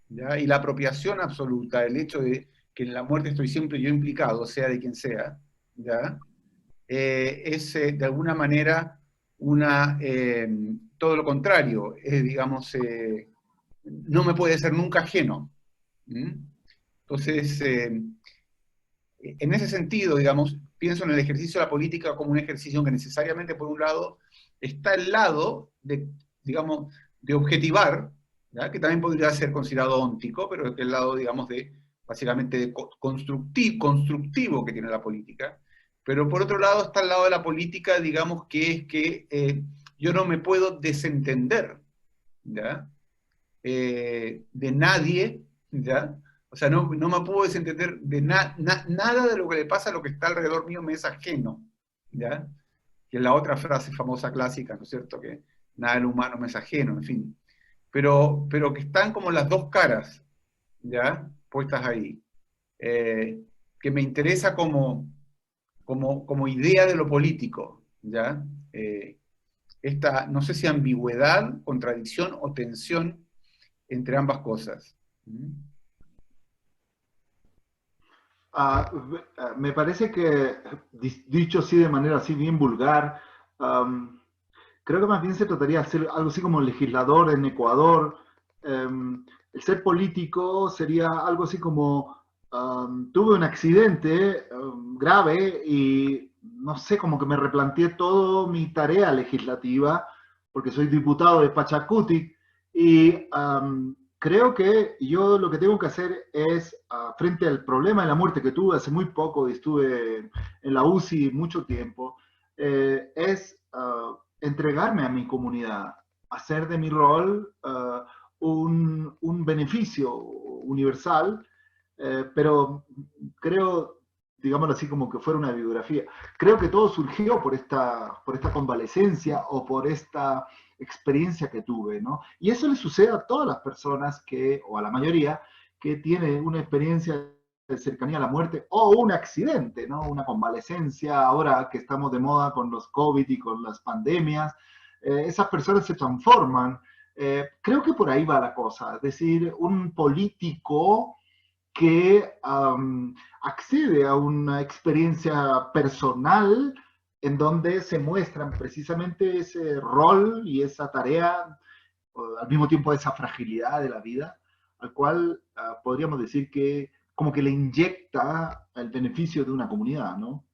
¿ya? Y la apropiación absoluta, el hecho de que en la muerte estoy siempre yo implicado, sea de quien sea, ¿ya? Es de alguna manera todo lo contrario, digamos, no me puede ser nunca ajeno. ¿Mm? Entonces, en ese sentido, digamos, pienso en el ejercicio de la política como un ejercicio que necesariamente, por un lado, está al lado de, digamos, de objetivar, ¿ya? Que también podría ser considerado óntico, pero es el lado, digamos, básicamente de constructivo que tiene la política. Pero por otro lado está el lado de la política, digamos, que es que yo no me puedo desentender, ¿ya? De nadie, ¿ya? O sea, no me puedo desentender de nada de lo que le pasa a lo que está alrededor mío me es ajeno, ¿ya? Que es la otra frase famosa clásica, ¿no es cierto? Que nada del humano me es ajeno, en fin. pero que están como las dos caras, ¿ya? Puestas ahí. Que me interesa como idea de lo político, ¿ya? Esta, no sé si ambigüedad, contradicción o tensión entre ambas cosas. Me parece que, dicho así de manera así bien vulgar, creo que más bien se trataría de ser algo así como legislador en Ecuador. El ser político sería algo así como, tuve un accidente grave y no sé, como que me replanteé toda mi tarea legislativa, porque soy diputado de Pachacutic, y creo que yo lo que tengo que hacer es, frente al problema de la muerte que tuve hace muy poco, y estuve en la UCI mucho tiempo, es entregarme a mi comunidad, hacer de mi rol un beneficio universal, pero creo, digámoslo así, como que fuera una biografía. Creo que todo surgió por esta convalecencia o por esta experiencia que tuve, ¿no? Y eso le sucede a todas las personas que, o a la mayoría, que tienen una experiencia de cercanía a la muerte o un accidente, ¿no? Una convalecencia, ahora que estamos de moda con los COVID y con las pandemias, esas personas se transforman. Creo que por ahí va la cosa, es decir, un político que accede a una experiencia personal en donde se muestran precisamente ese rol y esa tarea, al mismo tiempo esa fragilidad de la vida, al cual podríamos decir que como que le inyecta el beneficio de una comunidad, ¿no?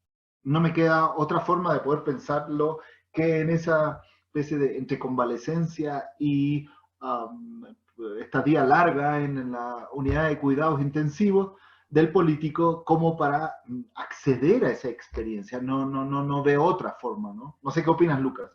No me queda otra forma de poder pensarlo que en esa especie de entre convalecencia y estadía larga en la unidad de cuidados intensivos del político como para acceder a esa experiencia. No veo otra forma, ¿no? No sé qué opinas, Lucas.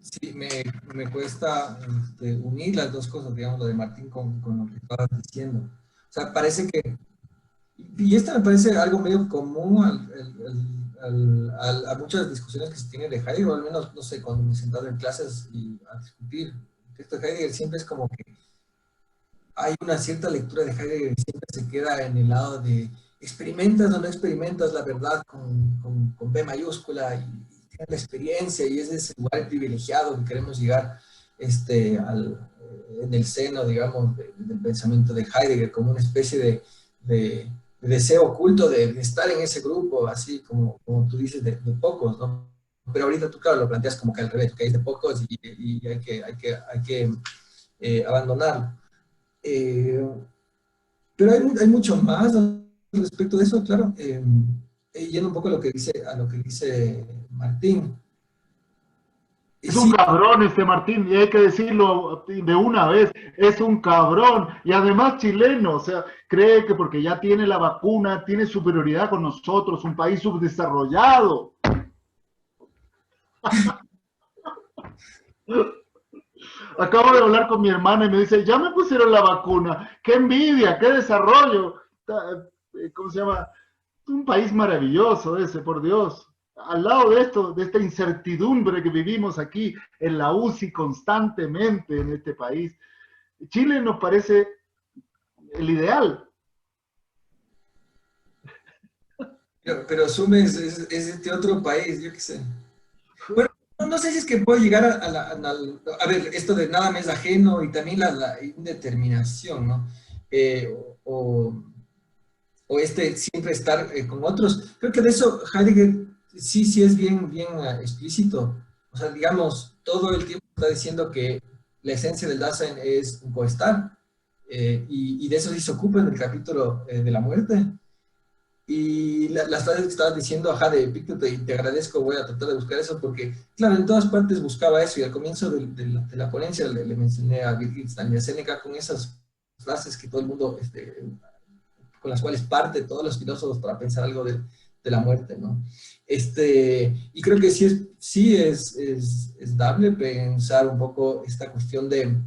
Sí, me cuesta unir las dos cosas, digamos, lo de Martín con lo que estabas diciendo. O sea, parece que, y esto me parece algo medio común a muchas discusiones que se tienen de Heidegger, o al menos, no sé, cuando me he sentado en clases y a discutir el texto de Heidegger, siempre es como que hay una cierta lectura de Heidegger que siempre se queda en el lado de experimentas o no experimentas la verdad con B mayúscula y tienes la experiencia y es ese lugar privilegiado que queremos llegar en el seno, digamos, del pensamiento de Heidegger como una especie de deseo oculto de estar en ese grupo, así como tú dices, de pocos, ¿no? Pero ahorita tú, claro, lo planteas como que al revés, que hay de pocos y hay que abandonarlo. Pero hay mucho más respecto de eso, claro. Yendo un poco a lo que dice Martín. Es un cabrón este Martín, y hay que decirlo de una vez, es un cabrón, y además chileno, o sea, cree que porque ya tiene la vacuna, tiene superioridad con nosotros, un país subdesarrollado. Acabo de hablar con mi hermana y me dice, ya me pusieron la vacuna, qué envidia, qué desarrollo. ¿Cómo se llama? Un país maravilloso ese, por Dios. Al lado de esto, de esta incertidumbre que vivimos aquí en la UCI constantemente en este país, Chile nos parece el ideal. Pero asumes es este otro país, yo qué sé. Bueno, no sé si es que puedo llegar a ver, esto de nada me es ajeno y también la indeterminación, ¿no? O siempre estar con otros. Creo que de eso Heidegger sí es bien explícito. O sea, digamos, todo el tiempo está diciendo que la esencia del Dasein es un coestar, y de eso sí se ocupa en el capítulo de la muerte. Y las frases que estabas diciendo, ajá, de Víctor, te agradezco, voy a tratar de buscar eso, porque, claro, en todas partes buscaba eso, y al comienzo de la ponencia le mencioné a Wittgenstein y a Séneca con esas frases que todo el mundo con las cuales parte todos los filósofos para pensar algo de la muerte, ¿no? Y creo que sí es dable pensar un poco esta cuestión de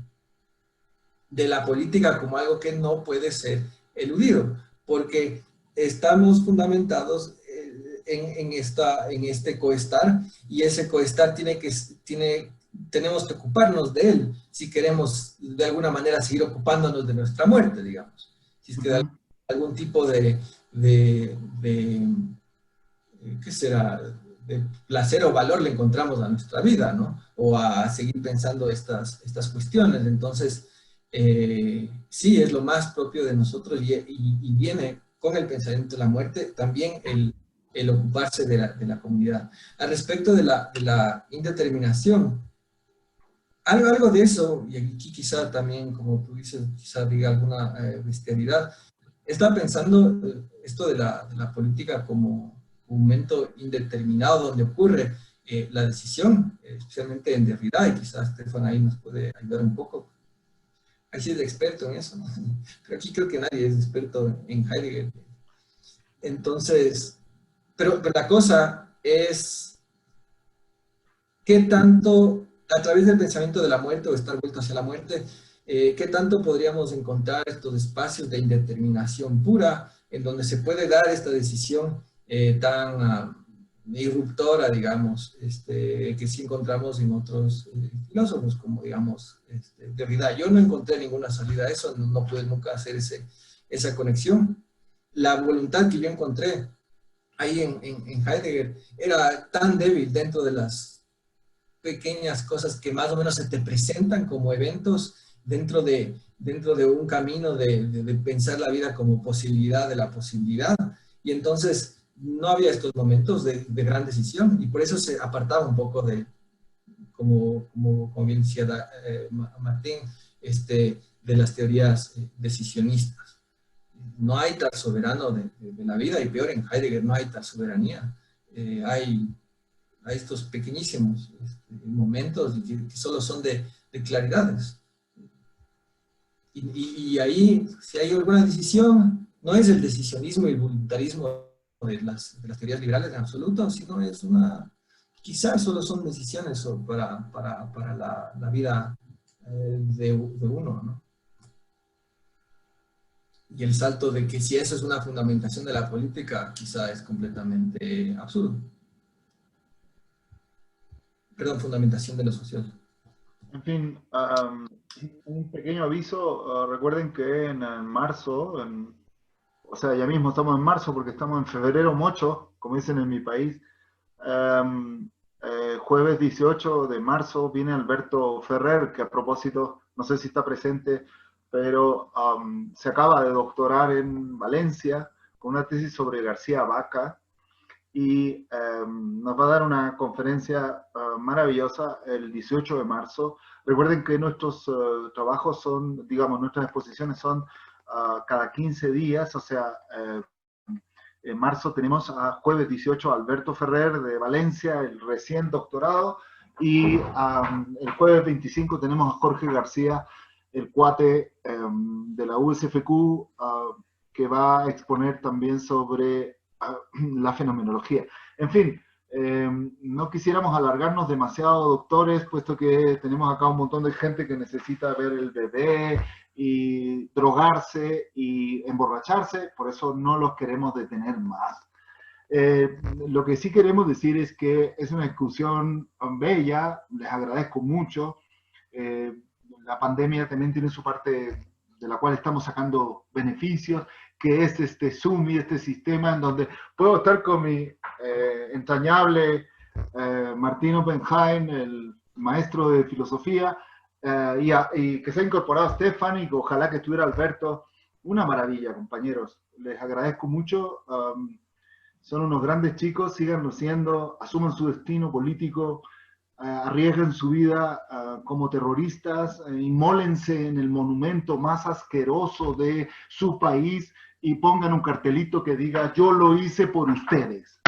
la política como algo que no puede ser eludido, porque estamos fundamentados en este coestar, y ese coestar tenemos que ocuparnos de él si queremos de alguna manera seguir ocupándonos de nuestra muerte, digamos. Si es que de algún tipo ¿qué será? De placer o valor le encontramos a nuestra vida, ¿no? O a seguir pensando estas cuestiones. Entonces, sí, es lo más propio de nosotros y viene con el pensamiento de la muerte también el ocuparse de la comunidad. Al respecto de la indeterminación, algo de eso, y aquí quizá también, como tú dices, quizá diga alguna bestialidad, estaba pensando esto de la política como un momento indeterminado donde ocurre la decisión, especialmente en Derrida, y quizás Stefan ahí nos puede ayudar un poco. Ahí sí es experto en eso, ¿no? Pero aquí creo que nadie es experto en Heidegger. Entonces, pero la cosa es qué tanto, a través del pensamiento de la muerte o estar vuelto hacia la muerte, qué tanto podríamos encontrar estos espacios de indeterminación pura en donde se puede dar esta decisión tan disruptora, digamos, que sí encontramos en otros filósofos, como digamos Derrida. Yo no encontré ninguna salida a eso, no pude nunca hacer esa conexión. La voluntad que yo encontré ahí en Heidegger era tan débil dentro de las pequeñas cosas que más o menos se te presentan como eventos dentro de un camino de pensar la vida como posibilidad de la posibilidad. Y entonces no había estos momentos de gran decisión, y por eso se apartaba un poco de, como bien decía Martín, de las teorías decisionistas. No hay tal soberano de la vida, y peor, en Heidegger no hay tal soberanía. Hay estos pequeñísimos momentos que solo son de claridades. Y ahí, si hay alguna decisión, no es el decisionismo y el voluntarismo de las teorías liberales en absoluto, sino es quizás solo son decisiones para la vida de uno, ¿no? Y el salto de que si eso es una fundamentación de la política, quizá es completamente absurdo. Perdón, fundamentación de lo social. En fin, un pequeño aviso. Recuerden que en marzo, o sea, ya mismo estamos en marzo porque estamos en febrero mocho, como dicen en mi país. Jueves 18 de marzo viene Alberto Ferrer, que a propósito, no sé si está presente, pero se acaba de doctorar en Valencia con una tesis sobre García Vaca, y nos va a dar una conferencia maravillosa el 18 de marzo. Recuerden que nuestros trabajos son, digamos, nuestras exposiciones son cada 15 días, o sea, en marzo tenemos a jueves 18 a Alberto Ferrer de Valencia, el recién doctorado, y el jueves 25 tenemos a Jorge García, el cuate de la USFQ, que va a exponer también sobre la fenomenología. En fin, no quisiéramos alargarnos demasiado, doctores, puesto que tenemos acá un montón de gente que necesita ver el bebé y drogarse y emborracharse, por eso no los queremos detener más. Lo que sí queremos decir es que es una discusión bella, les agradezco mucho. La pandemia también tiene su parte de la cual estamos sacando beneficios, que es este Zoom y este sistema en donde puedo estar con mi entrañable Martín Oppenheim, el maestro de filosofía, y que se ha incorporado Stefan, y que ojalá que estuviera Alberto. Una maravilla, compañeros. Les agradezco mucho. Son unos grandes chicos, síganlo siendo, asuman su destino político, arriesguen su vida como terroristas, inmólense en el monumento más asqueroso de su país y pongan un cartelito que diga: yo lo hice por ustedes.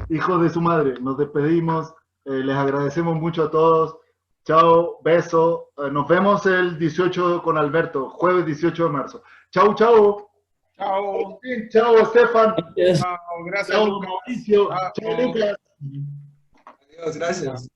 Hijos de su madre, nos despedimos, les agradecemos mucho a todos. Chao, beso, nos vemos el 18 con Alberto, jueves 18 de marzo. Chao, chao. Chao. Chao, Stefan. Chao, gracias, Chao, Lucas. Mauricio. Chao. Chao, Lucas. Adiós, gracias.